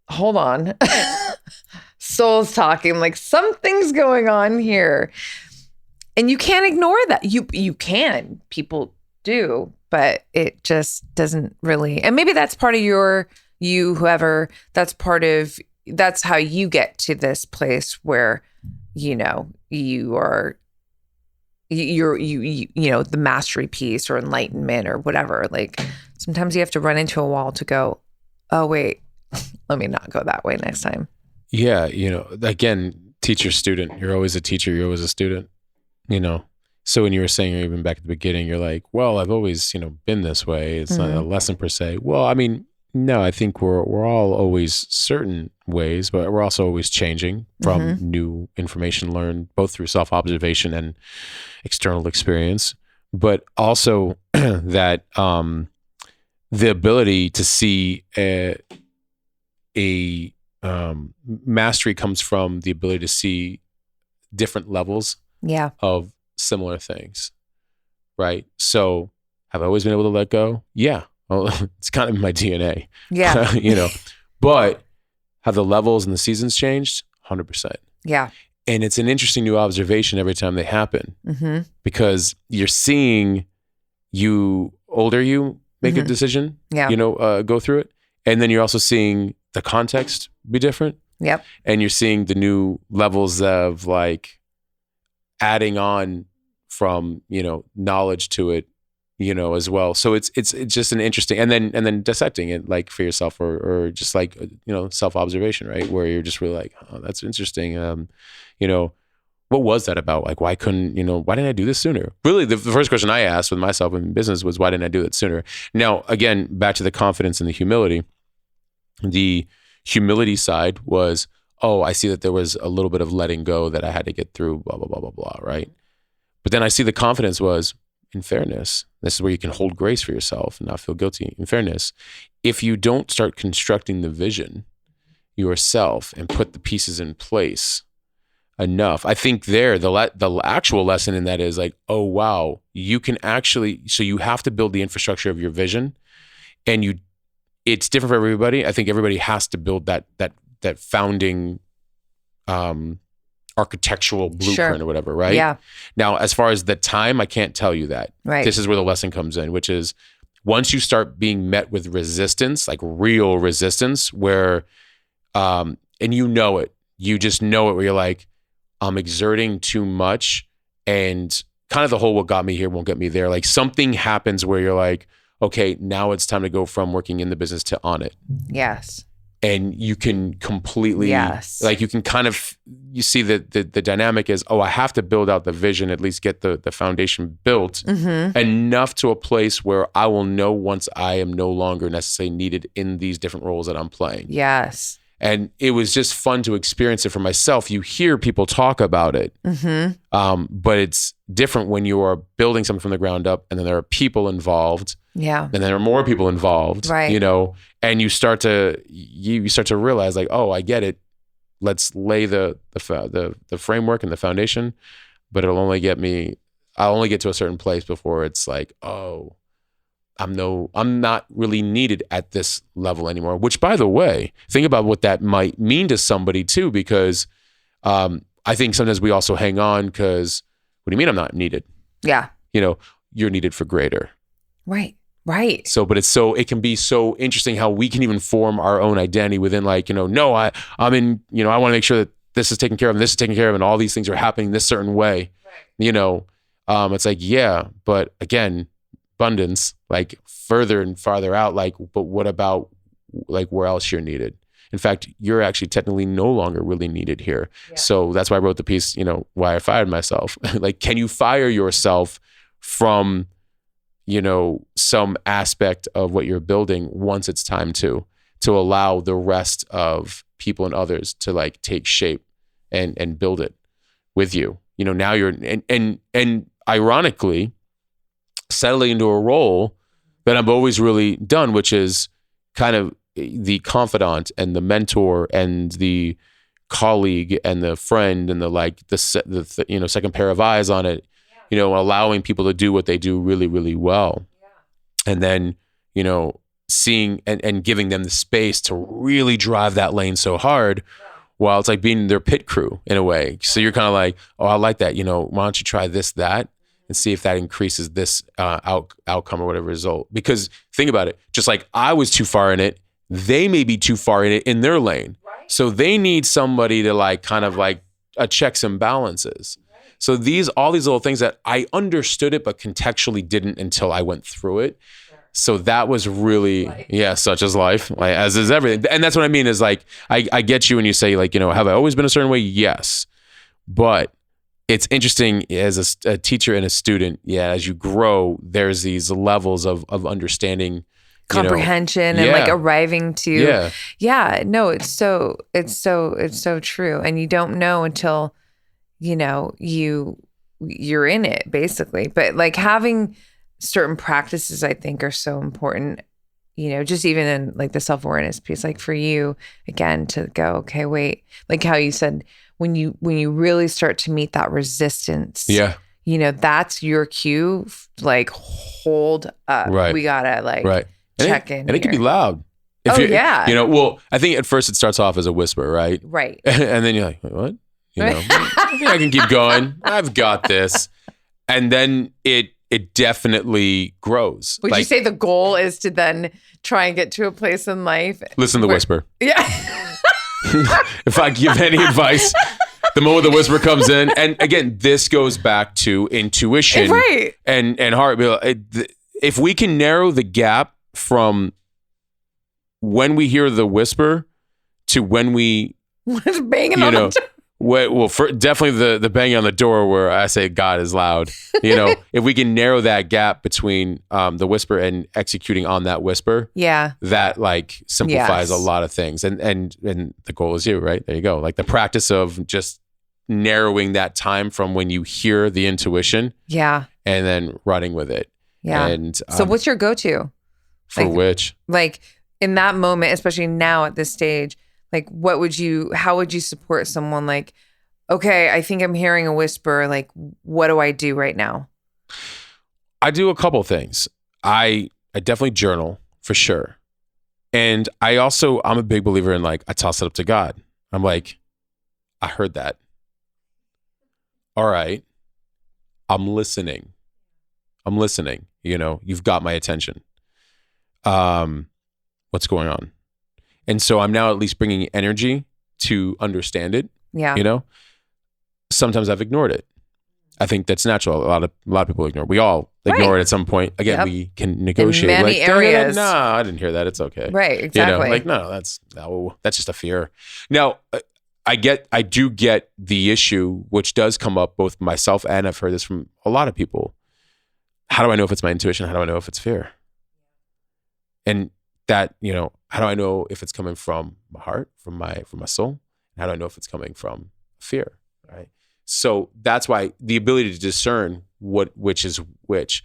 [SPEAKER 1] hold on, soul's talking, like something's going on here. And you can't ignore that. You can, people do, but it just doesn't really, and maybe that's part of whoever, that's how you get to this place where, you're the mastery piece or enlightenment or whatever. Like sometimes you have to run into a wall to go, oh wait, let me not go that way next time.
[SPEAKER 2] Yeah. Again, teacher, student, you're always a teacher. You're always a student, So when you were saying, even back at the beginning, you're like, well, I've always, been this way. It's not a lesson per se. Well, I mean, no, I think we're all always certain ways, but we're also always changing from new information learned, both through self-observation and external experience, but also that the ability to see a mastery comes from the ability to see different levels of similar things, right? So have I always been able to let go? Yeah, well, it's kind of in my DNA.
[SPEAKER 1] Yeah.
[SPEAKER 2] You know, but have the levels and the seasons changed? 100%.
[SPEAKER 1] Yeah.
[SPEAKER 2] And it's an interesting new observation every time they happen, because you're seeing older you make a decision,
[SPEAKER 1] Yeah.
[SPEAKER 2] you know, go through it. And then you're also seeing the context be different.
[SPEAKER 1] Yep.
[SPEAKER 2] And you're seeing the new levels of like adding on from, you know, knowledge to it, you know, as well. So it's just an interesting, and then dissecting it like for yourself, or just like, you know, self-observation, right? Where you're just really like, oh, that's interesting. You know, what was that about? Like, why didn't I do this sooner? Really, the first question I asked with myself in business was, why didn't I do it sooner? Now, again, back to the confidence and the humility. The humility side was, oh, I see that there was a little bit of letting go that I had to get through, blah, blah, blah, blah, blah, right? But then I see the confidence was, in fairness, this is where you can hold grace for yourself and not feel guilty. In fairness, if you don't start constructing the vision yourself and put the pieces in place enough, I think the actual lesson in that is like, oh, wow, you can actually, so you have to build the infrastructure of your vision, and it's different for everybody. I think everybody has to build that founding architectural blueprint or whatever, right?
[SPEAKER 1] Yeah.
[SPEAKER 2] Now, as far as the time, I can't tell you that.
[SPEAKER 1] Right.
[SPEAKER 2] This is where the lesson comes in, which is once you start being met with resistance, like real resistance, where, and you know it, you just know it, where you're like, I'm exerting too much, and kind of the whole what got me here won't get me there. Like something happens where you're like, okay, now it's time to go from working in the business to on it.
[SPEAKER 1] Yes.
[SPEAKER 2] And you can completely, like you can kind of, you see that the dynamic is, oh, I have to build out the vision, at least get the foundation built enough to a place where I will know once I am no longer necessarily needed in these different roles that I'm playing.
[SPEAKER 1] Yes.
[SPEAKER 2] And it was just fun to experience it for myself. You hear people talk about it, but it's different when you are building something from the ground up, and then there are people involved.
[SPEAKER 1] Yeah.
[SPEAKER 2] And then there are more people involved,
[SPEAKER 1] right.
[SPEAKER 2] You know, and you start to realize like, oh, I get it. Let's lay the framework and the foundation, but I'll only get to a certain place before it's like, oh, I'm not really needed at this level anymore, which, by the way, think about what that might mean to somebody too, because I think sometimes we also hang on because, what do you mean I'm not needed? Yeah. You know, you're needed for greater.
[SPEAKER 1] Right. Right.
[SPEAKER 2] So, but it can be so interesting how we can even form our own identity within, like, you know, no, I'm in, you know, I want to make sure that this is taken care of and this is taken care of and all these things are happening this certain way, you know, it's like, yeah, but again, abundance, like further and farther out, like, but what about like where else you're needed? In fact, you're actually technically no longer really needed here. Yeah. So that's why I wrote the piece, you know, why I fired myself. Like, can you fire yourself from, you know, some aspect of what you're building once it's time to allow the rest of people and others to like take shape and build it with you. You know, now you're, and ironically, settling into a role that I've always really done, which is kind of the confidant and the mentor and the colleague and the friend and the like the you know, second pair of eyes on it, you know, allowing people to do what they do really, really well. And then, you know, seeing and giving them the space to really drive that lane so hard, while it's like being their pit crew in a way. So you're kind of like, oh, I like that. You know, why don't you try this, that, and see if that increases this outcome or whatever result. Because think about it, just like I was too far in it, they may be too far in it in their lane. Right. So they need somebody to like kind of like a checks and balances. Right. So all these little things that I understood it, but contextually didn't until I went through it. Sure. So that was really, such is life, like, as is everything. And that's what I mean is like, I get you when you say like, you know, have I always been a certain way? Yes. But it's interesting as a teacher and a student, as you grow, there's these levels of understanding,
[SPEAKER 1] comprehension, and like arriving to, no, it's so true. And you don't know until, you know, you're in it basically. But like having certain practices, I think, are so important, you know, just even in like the self-awareness piece, like for you again to go, okay, wait, like how you said, when you really start to meet that resistance, you know, that's your cue, like hold up. Right. We gotta like check in.
[SPEAKER 2] And it can be loud. If
[SPEAKER 1] yeah.
[SPEAKER 2] You know, well, I think at first it starts off as a whisper, right?
[SPEAKER 1] Right.
[SPEAKER 2] And then you're like, what? You know, I think I can keep going. I've got this. And then it definitely grows.
[SPEAKER 1] Would you say the goal is to then try and get to a place in life?
[SPEAKER 2] Listen to the whisper.
[SPEAKER 1] Yeah.
[SPEAKER 2] If I give any advice, the moment the whisper comes in, and again, this goes back to intuition,
[SPEAKER 1] right?
[SPEAKER 2] And heart. If we can narrow the gap from when we hear the whisper to when we
[SPEAKER 1] banging on the door.
[SPEAKER 2] Well, definitely the banging on the door where I say God is loud. You know, if we can narrow that gap between the whisper and executing on that whisper, that like simplifies a lot of things. And the goal is you, right? There you go. Like the practice of just narrowing that time from when you hear the intuition, and then running with it.
[SPEAKER 1] Yeah.
[SPEAKER 2] And
[SPEAKER 1] so, what's your go-to
[SPEAKER 2] for which?
[SPEAKER 1] Like in that moment, especially now at this stage. Like, how would you support someone like, okay, I think I'm hearing a whisper. Like, what do I do right now?
[SPEAKER 2] I do a couple things. I definitely journal for sure. And I'm a big believer in like, I toss it up to God. I'm like, I heard that. All right. I'm listening. You know, you've got my attention. What's going on? And so I'm now at least bringing energy to understand it.
[SPEAKER 1] Yeah.
[SPEAKER 2] You know, sometimes I've ignored it. I think that's natural. A lot of people ignore. We all ignore it at some point. Again, we can negotiate.
[SPEAKER 1] In many areas.
[SPEAKER 2] No, I didn't hear that. It's okay.
[SPEAKER 1] Right. Exactly.
[SPEAKER 2] You know, like that's just a fear. Now, I do get the issue, which does come up both myself and I've heard this from a lot of people. How do I know if it's my intuition? How do I know if it's fear? And that, you know, how do I know if it's coming from my heart, from my soul? How do I know if it's coming from fear? Right. So that's why the ability to discern which is which.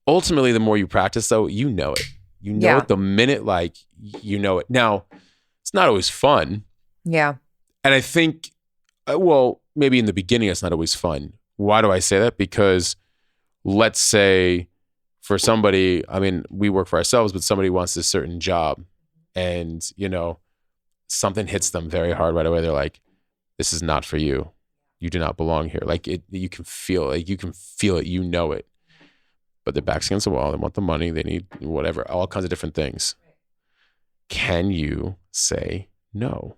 [SPEAKER 2] Ultimately, the more you practice, though, you know it. You know it the minute, like, you know it. Now, it's not always fun.
[SPEAKER 1] Yeah.
[SPEAKER 2] And I think, well, maybe in the beginning, it's not always fun. Why do I say that? Because let's say, for somebody, I mean, we work for ourselves, but somebody wants a certain job and, you know, something hits them very hard right away. They're like, this is not for you. You do not belong here. Like you can feel it. You know it. But their back's against the wall. They want the money. They need whatever, all kinds of different things. Can you say no?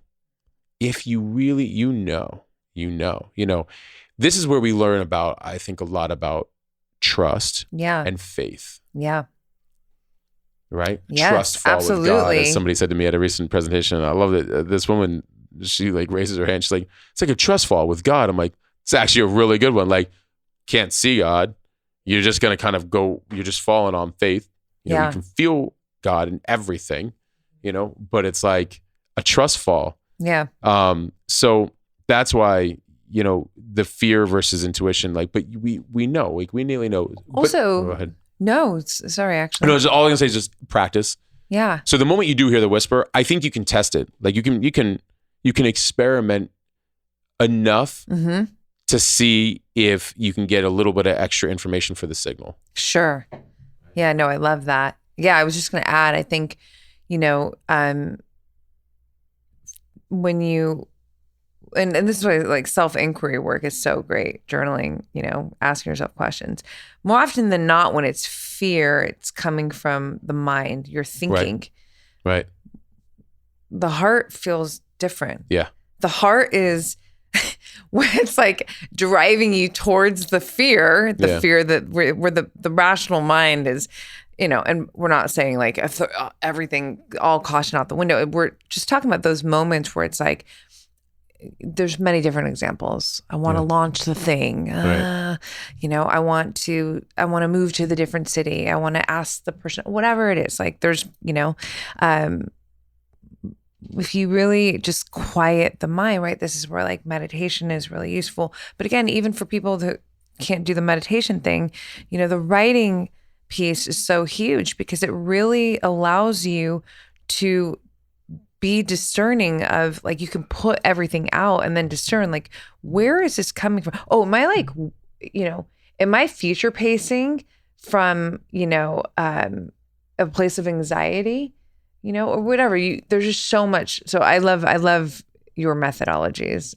[SPEAKER 2] If you really, you know, this is where we learn about, I think, a lot about trust and faith.
[SPEAKER 1] Yeah.
[SPEAKER 2] Right?
[SPEAKER 1] Yes,
[SPEAKER 2] trust fall
[SPEAKER 1] absolutely.
[SPEAKER 2] with God. As somebody said to me at a recent presentation, I love it. This woman, she like raises her hand. She's like, it's like a trust fall with God. I'm like, it's actually a really good one. Like, can't see God. You're just going to kind of go, you're just falling on faith. You know, you can feel God in everything, you know, but it's like a trust fall.
[SPEAKER 1] Yeah.
[SPEAKER 2] So that's why, you know, the fear versus intuition, like, but we know, like, we nearly know.
[SPEAKER 1] Also,
[SPEAKER 2] go ahead.
[SPEAKER 1] No, sorry, actually.
[SPEAKER 2] No, all I'm gonna say is just practice.
[SPEAKER 1] Yeah.
[SPEAKER 2] So the moment you do hear the whisper, I think you can test it. Like you can experiment enough to see if you can get a little bit of extra information for the signal. Sure.
[SPEAKER 1] Yeah, no, I love that. Yeah, I was just going to add, I think, you know, when you, and this is why like self-inquiry work is so great, journaling, you know, asking yourself questions. More often than not, when it's fear, it's coming from the mind, you're thinking.
[SPEAKER 2] Right.
[SPEAKER 1] The heart feels different.
[SPEAKER 2] Yeah.
[SPEAKER 1] The heart is when it's like driving you towards the fear fear that where the rational mind is, you know, and we're not saying like everything, all caution out the window. We're just talking about those moments where it's like, there's many different examples. I want to launch the thing. You know, I want to move to the different city. I want to ask the person, whatever it is. Like there's, you know, if you really just quiet the mind, right? This is where like meditation is really useful. But again, even for people that can't do the meditation thing, you know, the writing piece is so huge because it really allows you to be discerning of like, you can put everything out and then discern like, where is this coming from? Oh, am I like, you know, am I future pacing from, you know,
[SPEAKER 4] a place of anxiety, or whatever. There's just so much. So I love your methodologies.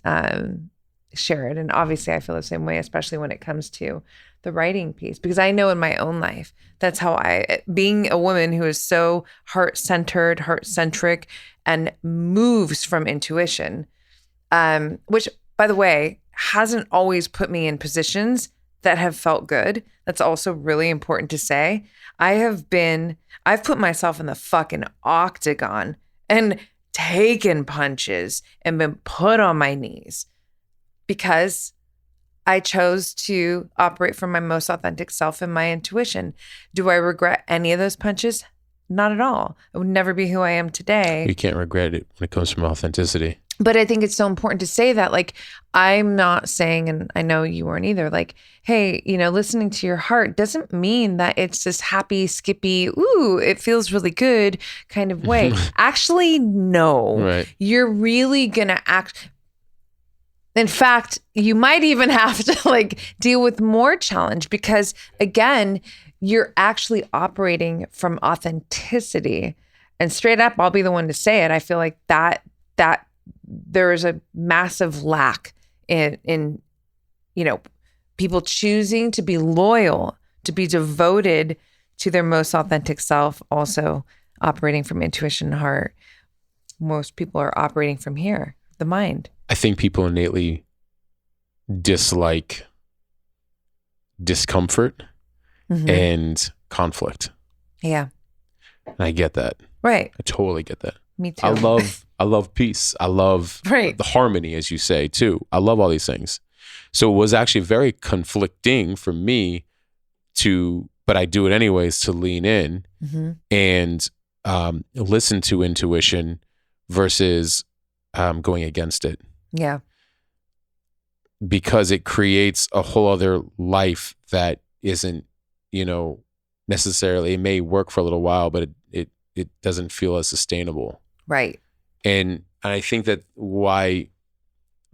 [SPEAKER 4] Share it. And obviously I feel the same way, especially when it comes to the writing piece, because I know in my own life, that's how being a woman who is so heart-centered, heart-centric, and moves from intuition, which, by the way, hasn't always put me in positions that have felt good. That's also really important to say. I've put myself in the fucking octagon and taken punches and been put on my knees because I chose to operate from my most authentic self and my intuition. Do I regret any of those punches? Not at all. I would never be who I am today.
[SPEAKER 2] You can't regret it when it comes from authenticity.
[SPEAKER 4] But I think it's so important to say that, like, I'm not saying, and I know you weren't either, like, hey, listening to your heart doesn't mean that it's this happy, skippy, ooh, it feels really good kind of way. Actually, no.
[SPEAKER 2] Right.
[SPEAKER 4] You're really going to act. In fact, you might even have to deal with more challenge because, again, you're actually operating from authenticity. And straight up, I'll be the one to say it. I feel like that there is a massive lack in people choosing to be loyal, to be devoted to their most authentic self, also operating from intuition and heart. Most people are operating from here, the mind.
[SPEAKER 2] I think people innately dislike discomfort and conflict.
[SPEAKER 4] Yeah.
[SPEAKER 2] And I get that.
[SPEAKER 4] Right.
[SPEAKER 2] I totally get that.
[SPEAKER 4] Me too.
[SPEAKER 2] I love peace. I love the harmony, as you say, too. I love all these things. So it was actually very conflicting for me but I do it anyways, to lean in and listen to intuition versus going against it.
[SPEAKER 4] Yeah.
[SPEAKER 2] Because it creates a whole other life that isn't, necessarily, it may work for a little while, but it doesn't feel as sustainable.
[SPEAKER 4] Right.
[SPEAKER 2] And I think that why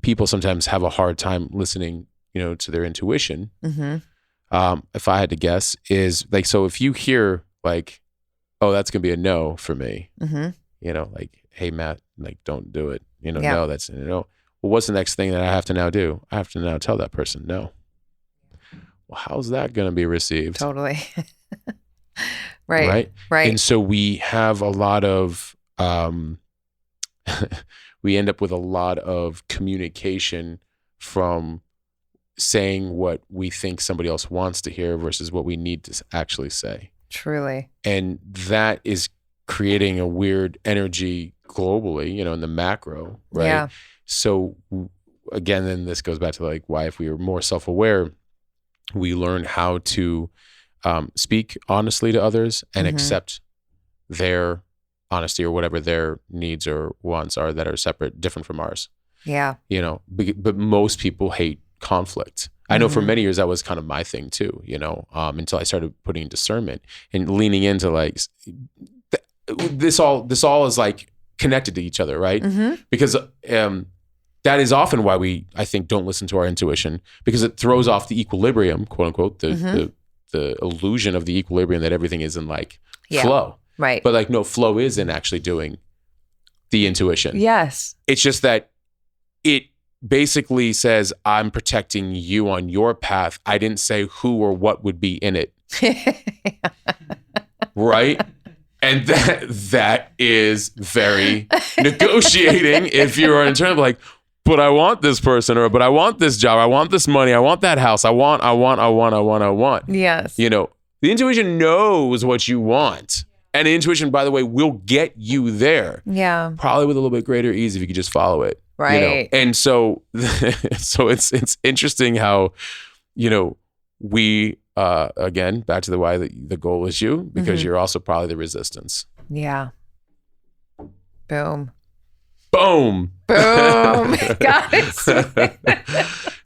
[SPEAKER 2] people sometimes have a hard time listening, to their intuition, if I had to guess, is like, so if you hear like, oh, that's going to be a no for me, like, hey, Matt, like, don't do it. No, that's no. Well, what's the next thing that I have to now do? I have to now tell that person no. Well, how's that going to be received?
[SPEAKER 4] Totally. Right.
[SPEAKER 2] And so we have a lot of, we end up with a lot of communication from saying what we think somebody else wants to hear versus what we need to actually say.
[SPEAKER 4] Truly.
[SPEAKER 2] And that is creating a weird energy globally, in the macro, right?
[SPEAKER 4] Yeah.
[SPEAKER 2] So again, then this goes back to like why if we were more self-aware, we learn how to speak honestly to others and accept their honesty or whatever their needs or wants are that are separate, different from ours.
[SPEAKER 4] Yeah.
[SPEAKER 2] But most people hate conflict. I know for many years that was kind of my thing too, until I started putting discernment and leaning into like, this all is like connected to each other, right? Because that is often why I think, don't listen to our intuition, because it throws off the equilibrium, quote unquote, the illusion of the equilibrium that everything is in like flow.
[SPEAKER 4] Right.
[SPEAKER 2] But like, no, flow is in actually doing the intuition.
[SPEAKER 4] Yes. It's
[SPEAKER 2] just that it basically says, I'm protecting you on your path. I didn't say who or what would be in it. Right? And that is very negotiating if you're in terms of like, but I want this person, or but I want this job, I want this money, I want that house, I want.
[SPEAKER 4] Yes.
[SPEAKER 2] The intuition knows what you want. And the intuition, by the way, will get you there.
[SPEAKER 4] Yeah.
[SPEAKER 2] Probably with a little bit greater ease if you could just follow it.
[SPEAKER 4] Right.
[SPEAKER 2] And so it's interesting how, we again, back to the why the goal is you, because you're also probably the resistance.
[SPEAKER 4] Yeah. Boom.
[SPEAKER 2] Boom.
[SPEAKER 4] Got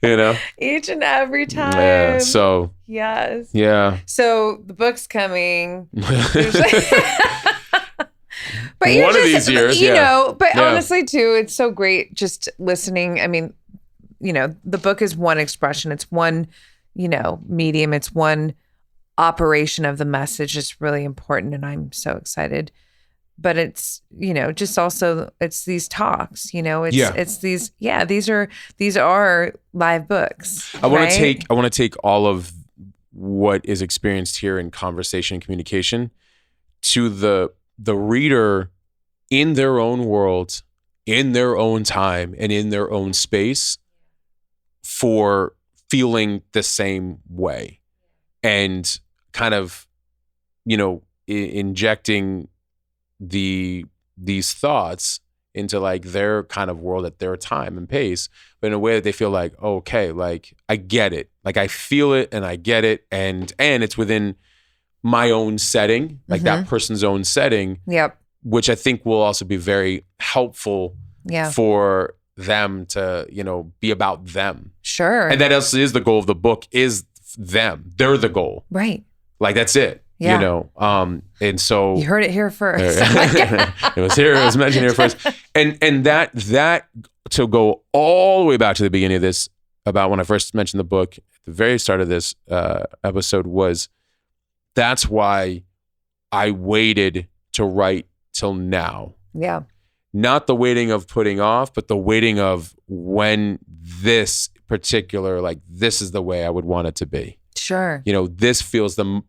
[SPEAKER 4] it. Each and every time.
[SPEAKER 2] Yeah. So.
[SPEAKER 4] Yes.
[SPEAKER 2] Yeah.
[SPEAKER 4] So the book's coming. But
[SPEAKER 2] one of these years,
[SPEAKER 4] but honestly too, it's so great just listening. I mean, the book is one expression. It's one, medium. It's one operation of the message is really important, and I'm so excited. But it's, just also it's these talks, it's these these are live books.
[SPEAKER 2] I want to take all of what is experienced here in conversation and communication to the reader in their own world, in their own time, and in their own space for feeling the same way, and kind of, injecting these thoughts into like their kind of world at their time and pace, but in a way that they feel like, okay, like I get it, like I feel it and I get it, and it's within my own setting, like that person's own setting.
[SPEAKER 4] Yep.
[SPEAKER 2] Which I think will also be very helpful for them to, be about them.
[SPEAKER 4] Sure.
[SPEAKER 2] And that also is the goal of the book, is them. They're the goal.
[SPEAKER 4] Right.
[SPEAKER 2] Like that's it.
[SPEAKER 4] Yeah.
[SPEAKER 2] And so
[SPEAKER 4] you heard it here first.
[SPEAKER 2] It was mentioned here first. And that to go all the way back to the beginning of this, about when I first mentioned the book at the very start of this episode, was that's why I waited to write till now.
[SPEAKER 4] Yeah.
[SPEAKER 2] Not the waiting of putting off, but the waiting of when this particular, like this is the way I would want it to be.
[SPEAKER 4] Sure.
[SPEAKER 2] This feels the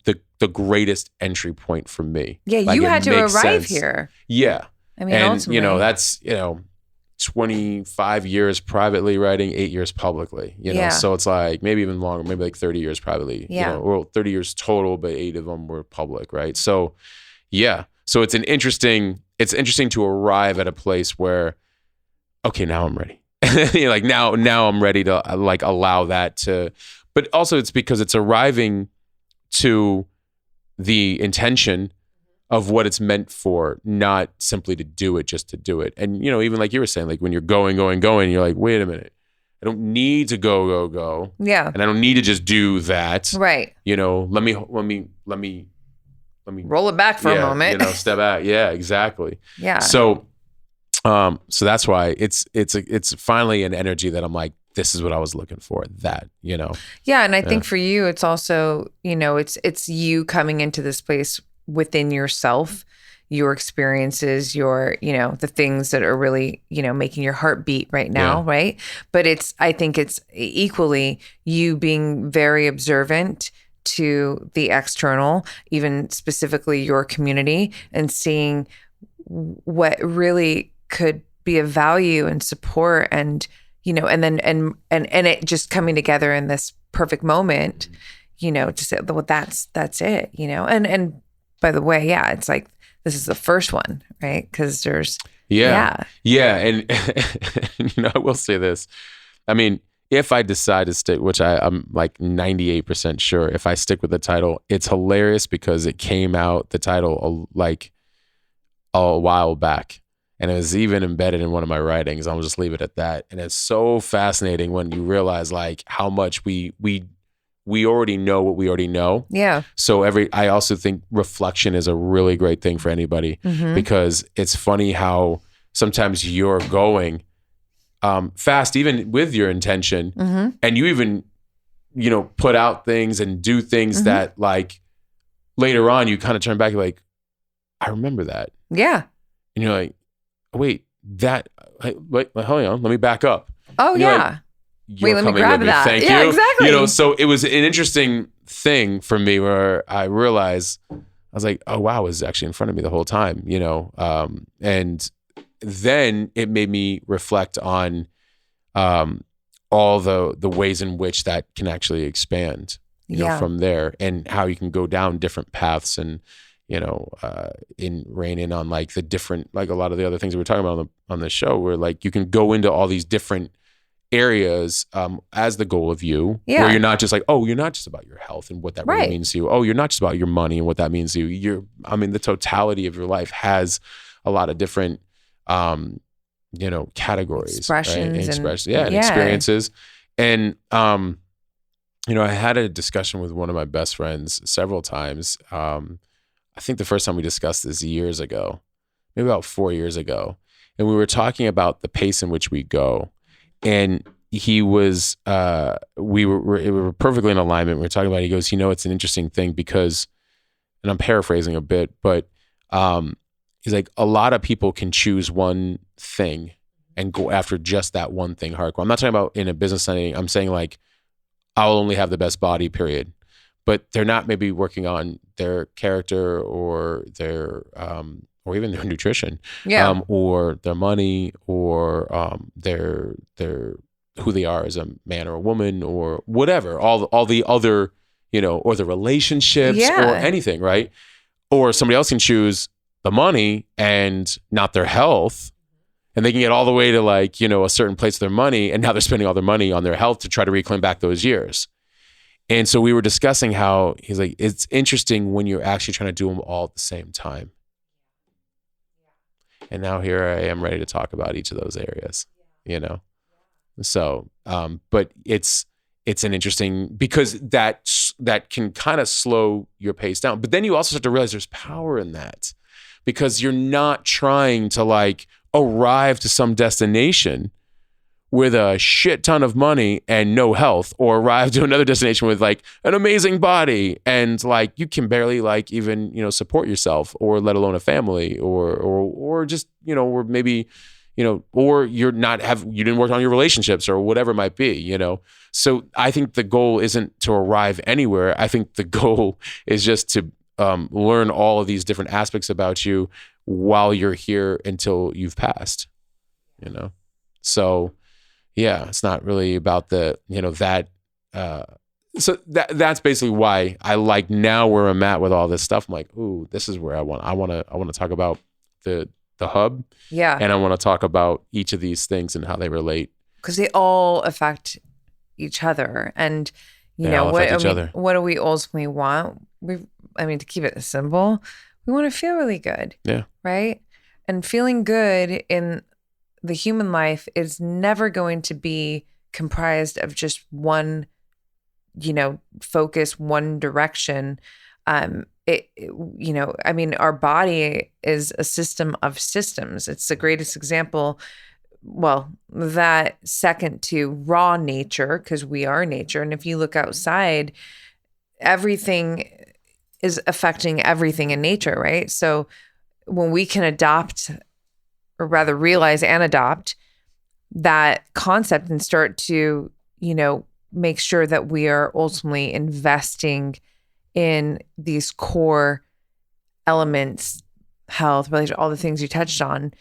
[SPEAKER 2] greatest entry point for me.
[SPEAKER 4] Yeah,
[SPEAKER 2] like,
[SPEAKER 4] you had to arrive
[SPEAKER 2] sense.
[SPEAKER 4] here.
[SPEAKER 2] Yeah.
[SPEAKER 4] I mean,
[SPEAKER 2] and
[SPEAKER 4] ultimately.
[SPEAKER 2] That's 25 years privately writing, 8 years publicly. So it's like maybe even longer, maybe like 30 years privately.
[SPEAKER 4] Yeah.
[SPEAKER 2] Or 30 years total, but 8 of them were public, right? So yeah. So it's interesting to arrive at a place where, okay, now I'm ready. Like now I'm ready to like allow that to, but also it's because it's arriving to the intention of what it's meant for, not simply to do it just to do it. And even like you were saying, like when you're going, you're like, wait a minute, I don't need to go.
[SPEAKER 4] Yeah.
[SPEAKER 2] And I don't need to just do that.
[SPEAKER 4] Right.
[SPEAKER 2] Let me
[SPEAKER 4] roll it back for a moment.
[SPEAKER 2] Step back. Yeah, exactly.
[SPEAKER 4] Yeah.
[SPEAKER 2] So that's why it's finally an energy that I'm like, this is what I was looking for. That,
[SPEAKER 4] Yeah. And I think for you, it's also, it's you coming into this place within yourself, your experiences, your, the things that are really, making your heart beat right now.
[SPEAKER 2] Yeah.
[SPEAKER 4] Right. But I think it's equally you being very observant to the external, even specifically your community, and seeing what really could be of value and support, and and then and it just coming together in this perfect moment, to say, well, that's it, and by the way, yeah, it's like this is the first one, right? Because there's
[SPEAKER 2] and I will say this, I mean, if I decide to stick, which I'm like 98% sure, if I stick with the title, it's hilarious because it came out, the title, like a while back. And it was even embedded in one of my writings. I'll just leave it at that. And it's so fascinating when you realize like how much we already know what we already know.
[SPEAKER 4] Yeah.
[SPEAKER 2] So I also think reflection is a really great thing for anybody, because it's funny how sometimes you're going fast, even with your intention, and you even, put out things and do things that like later on you kind of turn back, you're like, I remember that.
[SPEAKER 4] Yeah.
[SPEAKER 2] And you're like, wait, wait, hold on, let me back up.
[SPEAKER 4] Oh,
[SPEAKER 2] and
[SPEAKER 4] yeah.
[SPEAKER 2] Wait, let me grab
[SPEAKER 4] that.
[SPEAKER 2] Thank
[SPEAKER 4] yeah,
[SPEAKER 2] you.
[SPEAKER 4] Exactly.
[SPEAKER 2] So it was an interesting thing for me where I realized, I was like, oh, wow, it was actually in front of me the whole time, and then it made me reflect on all the ways in which that can actually expand, from there, and how you can go down different paths, and rein in on like the different, like a lot of the other things that we're talking about on the show, where like you can go into all these different areas as the goal of you, where you're not just like, oh, you're not just about your health and what that really means to you. Oh, you're not just about your money and what that means to you. The totality of your life has a lot of different categories,
[SPEAKER 4] expressions,
[SPEAKER 2] and experiences. And I had a discussion with one of my best friends several times. I think the first time we discussed this years ago, maybe about 4 years ago, and we were talking about the pace in which we go. And he was, we were perfectly in alignment. We were talking about it. He goes, it's an interesting thing because, and I'm paraphrasing a bit, but he's like, a lot of people can choose one thing and go after just that one thing hardcore. I'm not talking about in a business setting. I'm saying like, I'll only have the best body, period. But they're not maybe working on their character or their, or even their nutrition, or their money, or their who they are as a man or a woman or whatever. All the other, or the relationships or anything, right? Or somebody else can choose the money and not their health. And they can get all the way to like, a certain place with their money. And now they're spending all their money on their health to try to reclaim back those years. And so we were discussing how he's like, it's interesting when you're actually trying to do them all at the same time. And now here I am ready to talk about each of those areas, So, but it's an interesting, because that can kind of slow your pace down. But then you also start to realize there's power in that, because you're not trying to like arrive to some destination with a shit ton of money and no health, or arrive to another destination with like an amazing body and like you can barely like even support yourself, or let alone a family, or just or maybe or you didn't work on your relationships or whatever it might be. So I think the goal isn't to arrive anywhere. I think the goal is just to learn all of these different aspects about you while you're here until you've passed. So yeah, it's not really about the, that, so that's basically why I like now where I'm at with all this stuff. I'm like, ooh, this is where I want to talk about the hub.
[SPEAKER 4] Yeah.
[SPEAKER 2] And I want to talk about each of these things and how they relate.
[SPEAKER 4] Because they all affect each other. And, what do we ultimately want? To keep it simple, we want to feel really good.
[SPEAKER 2] Yeah.
[SPEAKER 4] Right. And feeling good in the human life is never going to be comprised of just one, focus, one direction. Our body is a system of systems. It's the greatest example. Well, that second to raw nature, because we are nature. And if you look outside, everything is affecting everything in nature, right? So when we can adopt, or rather realize and adopt that concept and start to, make sure that we are ultimately investing in these core elements, health, relationship, all the things you touched on.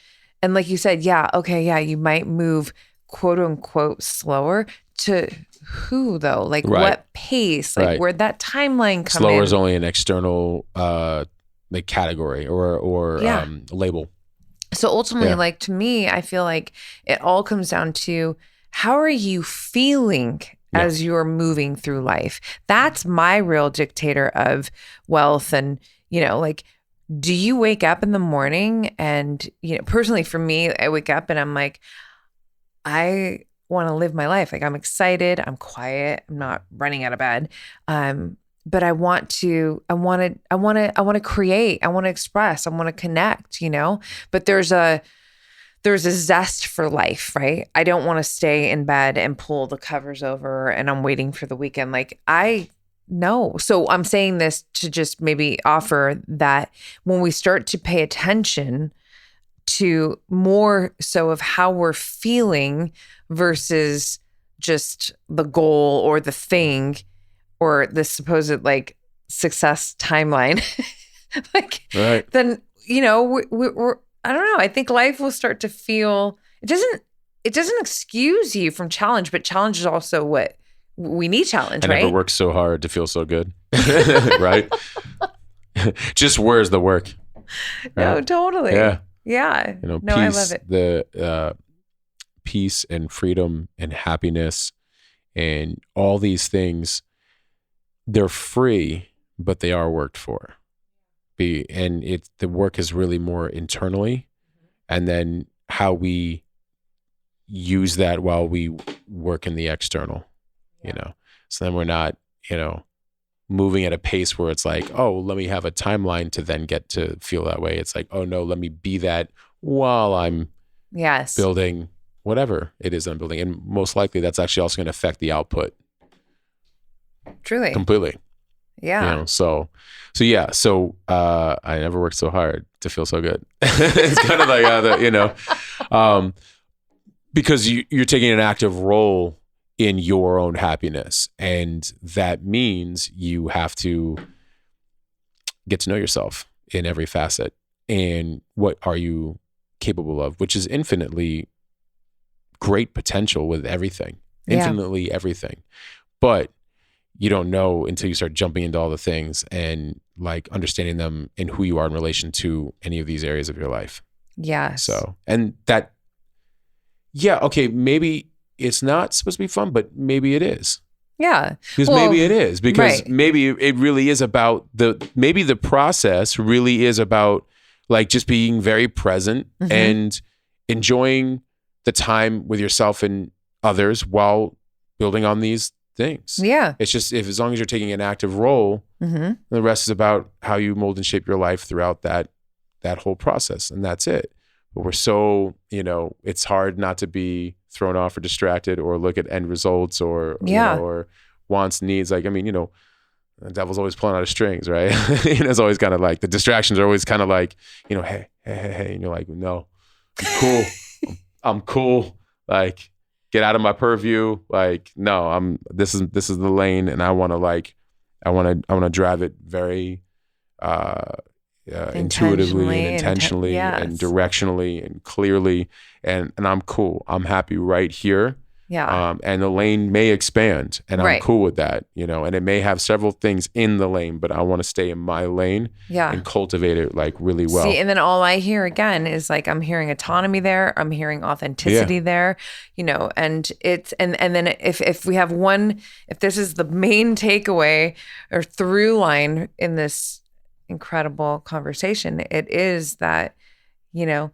[SPEAKER 4] And like you said, you might move quote unquote slower to who though? Like what pace? Like where'd that timeline come in?
[SPEAKER 2] Slower is only an external like category or label.
[SPEAKER 4] So ultimately, to me, I feel like it all comes down to how are you feeling as you're moving through life? That's my real dictator of wealth. And, do you wake up in the morning and, personally for me, I wake up and I'm like, I want to live my life. Like I'm excited, I'm quiet, I'm not running out of bed. But I want to create, I want to express, I want to connect, but there's a zest for life, right? I don't want to stay in bed and pull the covers over and I'm waiting for the weekend. No. So I'm saying this to just maybe offer that when we start to pay attention to more so of how we're feeling versus just the goal or the thing, or the supposed success timeline, then, we're, I don't know. I think life will start to feel, it doesn't excuse you from challenge, but challenge is also what we need challenge, right?
[SPEAKER 2] I never worked so hard to feel so good, right? Just where's the work? Right?
[SPEAKER 4] No, totally. Yeah.
[SPEAKER 2] Peace,
[SPEAKER 4] I love it.
[SPEAKER 2] The peace and freedom and happiness and all these things, they're free, but they are worked for. The work is really more internally, and then how we use that while we work in the external, So then we're not, moving at a pace where it's like, oh, let me have a timeline to then get to feel that way. It's like, oh no, let me be that while I'm building whatever it is that I'm building. And most likely that's actually also going to affect the output
[SPEAKER 4] Truly.
[SPEAKER 2] completely.
[SPEAKER 4] Yeah.
[SPEAKER 2] You know, so yeah. So I never worked so hard to feel so good. It's kind of like, because you're taking an active role in your own happiness. And that means you have to get to know yourself in every facet. And what are you capable of, which is infinitely great potential with everything, infinitely everything. But you don't know until you start jumping into all the things and like understanding them and who you are in relation to any of these areas of your life.
[SPEAKER 4] Yes.
[SPEAKER 2] So, and that, okay, maybe it's not supposed to be fun, but maybe it is.
[SPEAKER 4] Yeah.
[SPEAKER 2] Because maybe it is, because maybe it really is about maybe the process really is about like just being very present and enjoying the time with yourself and others while building on these things.
[SPEAKER 4] Yeah.
[SPEAKER 2] It's just as long as you're taking an active role, the rest is about how you mold and shape your life throughout that whole process. And that's it. But we're so, it's hard not to be thrown off or distracted or look at end results or, or wants, needs. Like, I mean, the devil's always pulling out of strings, right? It's always kind of like the distractions are always kind of like, hey. And you're like, no, I'm cool. I'm cool. Like, get out of my purview. Like, no, this is the lane, and I want to drive it very intuitively and intentionally and directionally and clearly. And I'm cool. I'm happy right here.
[SPEAKER 4] Yeah.
[SPEAKER 2] And the lane may expand, and I'm cool with that, and it may have several things in the lane, but I want to stay in my lane and cultivate it like really well.
[SPEAKER 4] See, and then all I hear again is like, I'm hearing autonomy there. I'm hearing authenticity there, and it's, and then if we have if this is the main takeaway or through line in this incredible conversation, it is that, the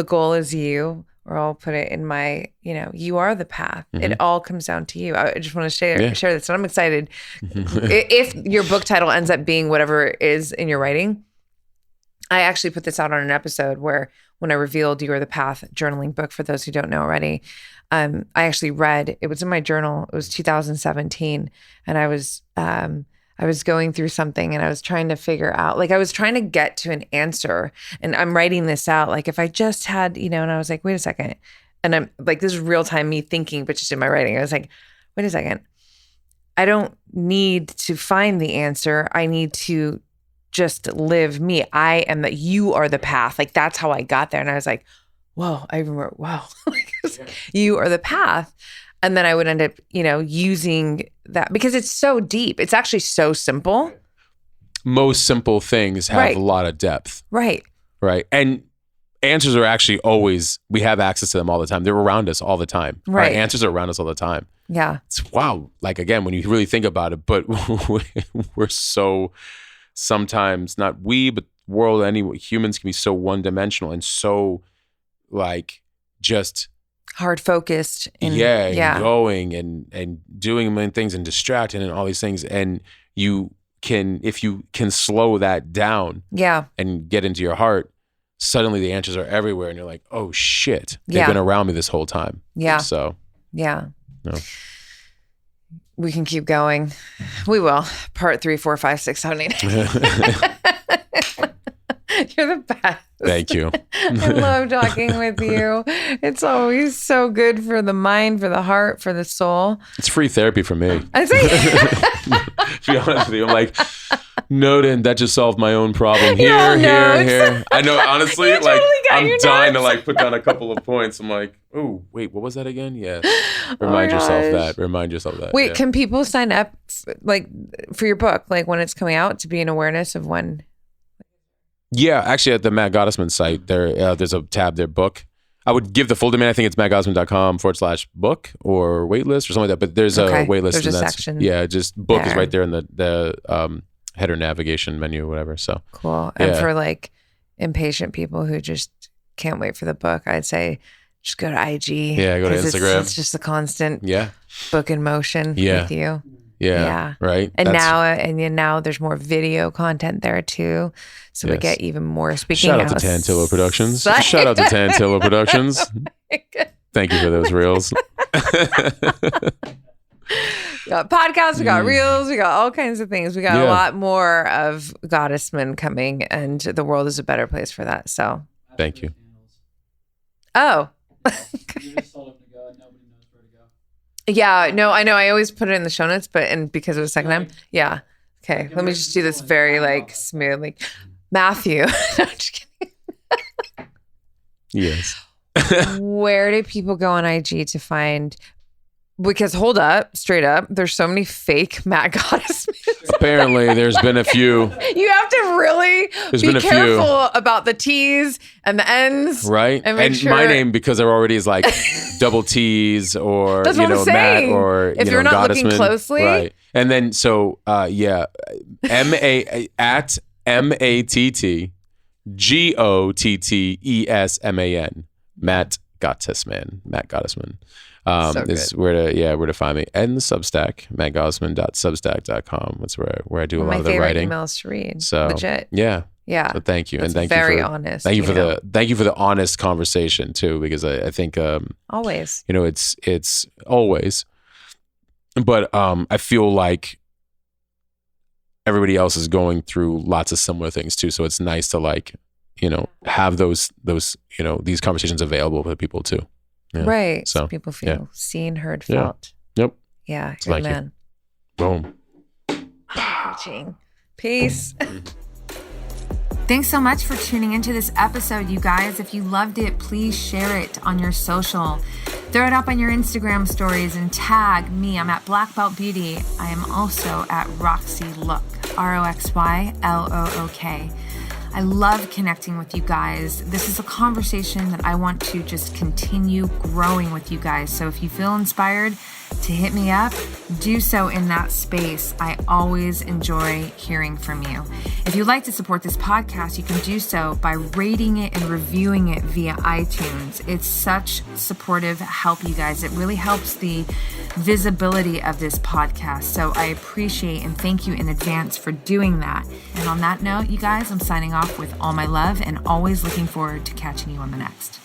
[SPEAKER 4] goal is you. Or I'll put it in my, you are the path. It all comes down to you. I just want to share this. And I'm excited. If your book title ends up being whatever it is in your writing, I actually put this out on an episode where when I revealed You Are the Path journaling book, for those who don't know already, I actually read, it was in my journal. It was 2017. And I was going through something and I was trying to figure out, like I was trying to get to an answer, and I'm writing this out. Like if I just had, and I was like, wait a second. And I'm like, this is real time me thinking, but just in my writing, I was like, wait a second. I don't need to find the answer. I need to just live me. I am that you are the path. Like that's how I got there. And I was like, whoa, I remember, wow, you are the path. And then I would end up, using that because it's so deep. It's actually so simple.
[SPEAKER 2] Most simple things have a lot of depth.
[SPEAKER 4] Right.
[SPEAKER 2] Right. And answers are actually always, we have access to them all the time. They're around us all the time.
[SPEAKER 4] Right.
[SPEAKER 2] Answers are around us all the time.
[SPEAKER 4] Yeah.
[SPEAKER 2] It's wow. Like again, when you really think about it, but we're so sometimes, not we, but world, humans can be so one-dimensional and so like just
[SPEAKER 4] hard focused and
[SPEAKER 2] going and doing a million things and distracting and all these things. And if you can slow that down and get into your heart, suddenly the answers are everywhere and you're like, oh shit, they've been around me this whole time. So
[SPEAKER 4] we can keep going. We will. Part 3, 4, 5, 6, 7, 8. You're the best.
[SPEAKER 2] Thank you.
[SPEAKER 4] I love talking with you. It's always so good for the mind, for the heart, for the soul.
[SPEAKER 2] It's free therapy for me.
[SPEAKER 4] I
[SPEAKER 2] To be honest with you, I'm like, noting that just solved my own problem. Here. I know, honestly,
[SPEAKER 4] you
[SPEAKER 2] like
[SPEAKER 4] totally
[SPEAKER 2] I'm dying to like put down a couple of points. I'm like, oh, wait, what was that again? Yeah. Remind yourself that.
[SPEAKER 4] Wait, can people sign up for your book, like when it's coming out, to be an awareness of when?
[SPEAKER 2] Yeah, actually at the Matt Gottesman site, there's a tab there, book. I would give the full domain. I think it's mattgottesman.com/book or waitlist or something like that. But there's a waitlist.
[SPEAKER 4] There's a section.
[SPEAKER 2] Yeah, just book is right there in the header navigation menu, whatever. So
[SPEAKER 4] cool. And for like impatient people who just can't wait for the book, I'd say just go to IG.
[SPEAKER 2] Yeah, go to Instagram.
[SPEAKER 4] It's just a constant book in motion with you.
[SPEAKER 2] Yeah. Right.
[SPEAKER 4] And now there's more video content there too. So we get even more. Speaking
[SPEAKER 2] Shout out to Tantillo Productions. Shout out to Tantillo Productions. Thank you for those reels.
[SPEAKER 4] We got podcasts, we got reels, we got all kinds of things. We got a lot more of Gottesman coming, and the world is a better place for that. So
[SPEAKER 2] thank you.
[SPEAKER 4] Oh.
[SPEAKER 3] You just told him to go and nobody knows where to go.
[SPEAKER 4] Yeah, no, I know. I always put it in the show notes, but because it was second time. Yeah. Okay. Let me just do this very smooth, Matthew. No, I'm just kidding.
[SPEAKER 2] Yes.
[SPEAKER 4] Where do people go on IG to find? Because hold up, straight up, there's so many fake Matt Gottesman.
[SPEAKER 2] Apparently, there's been a few.
[SPEAKER 4] You have to really be careful about the T's and the N's.
[SPEAKER 2] Right. And my name, because there already is double T's or,
[SPEAKER 4] That's what I'm
[SPEAKER 2] Matt
[SPEAKER 4] saying.
[SPEAKER 2] or,
[SPEAKER 4] if you're not looking
[SPEAKER 2] Gottesman.
[SPEAKER 4] closely.
[SPEAKER 2] Right. And then, so, at MattGottesman. Matt Gottesman. Matt Gottesman. Is where to find me. And the Substack, mattgottesman.substack.com. That's where I do a lot of the writing.
[SPEAKER 4] My favorite emails to read.
[SPEAKER 2] So
[SPEAKER 4] legit.
[SPEAKER 2] Yeah.
[SPEAKER 4] So
[SPEAKER 2] thank you.
[SPEAKER 4] That's
[SPEAKER 2] and thank
[SPEAKER 4] very
[SPEAKER 2] you for
[SPEAKER 4] honest.
[SPEAKER 2] Thank you for the honest conversation too, because I think
[SPEAKER 4] always.
[SPEAKER 2] It's always. But I feel like everybody else is going through lots of similar things too. So it's nice to have those these conversations available for people too. Yeah.
[SPEAKER 4] Right. So people feel seen, heard, felt.
[SPEAKER 2] Yep.
[SPEAKER 4] Yeah. Good man.
[SPEAKER 2] Boom.
[SPEAKER 4] Peace.
[SPEAKER 1] Thanks so much for tuning into this episode, you guys. If you loved it, please share it on your social. Throw it up on your Instagram stories and tag me. I'm at Black Belt Beauty. I am also at Roxy Look, RoxyLook. I love connecting with you guys. This is a conversation that I want to just continue growing with you guys. So if you feel inspired to hit me up, do so in that space. I always enjoy hearing from you. If you'd like to support this podcast, you can do so by rating it and reviewing it via iTunes. It's such supportive help, you guys. It really helps the visibility of this podcast. So I appreciate and thank you in advance for doing that. And on that note, you guys, I'm signing off with all my love and always looking forward to catching you on the next.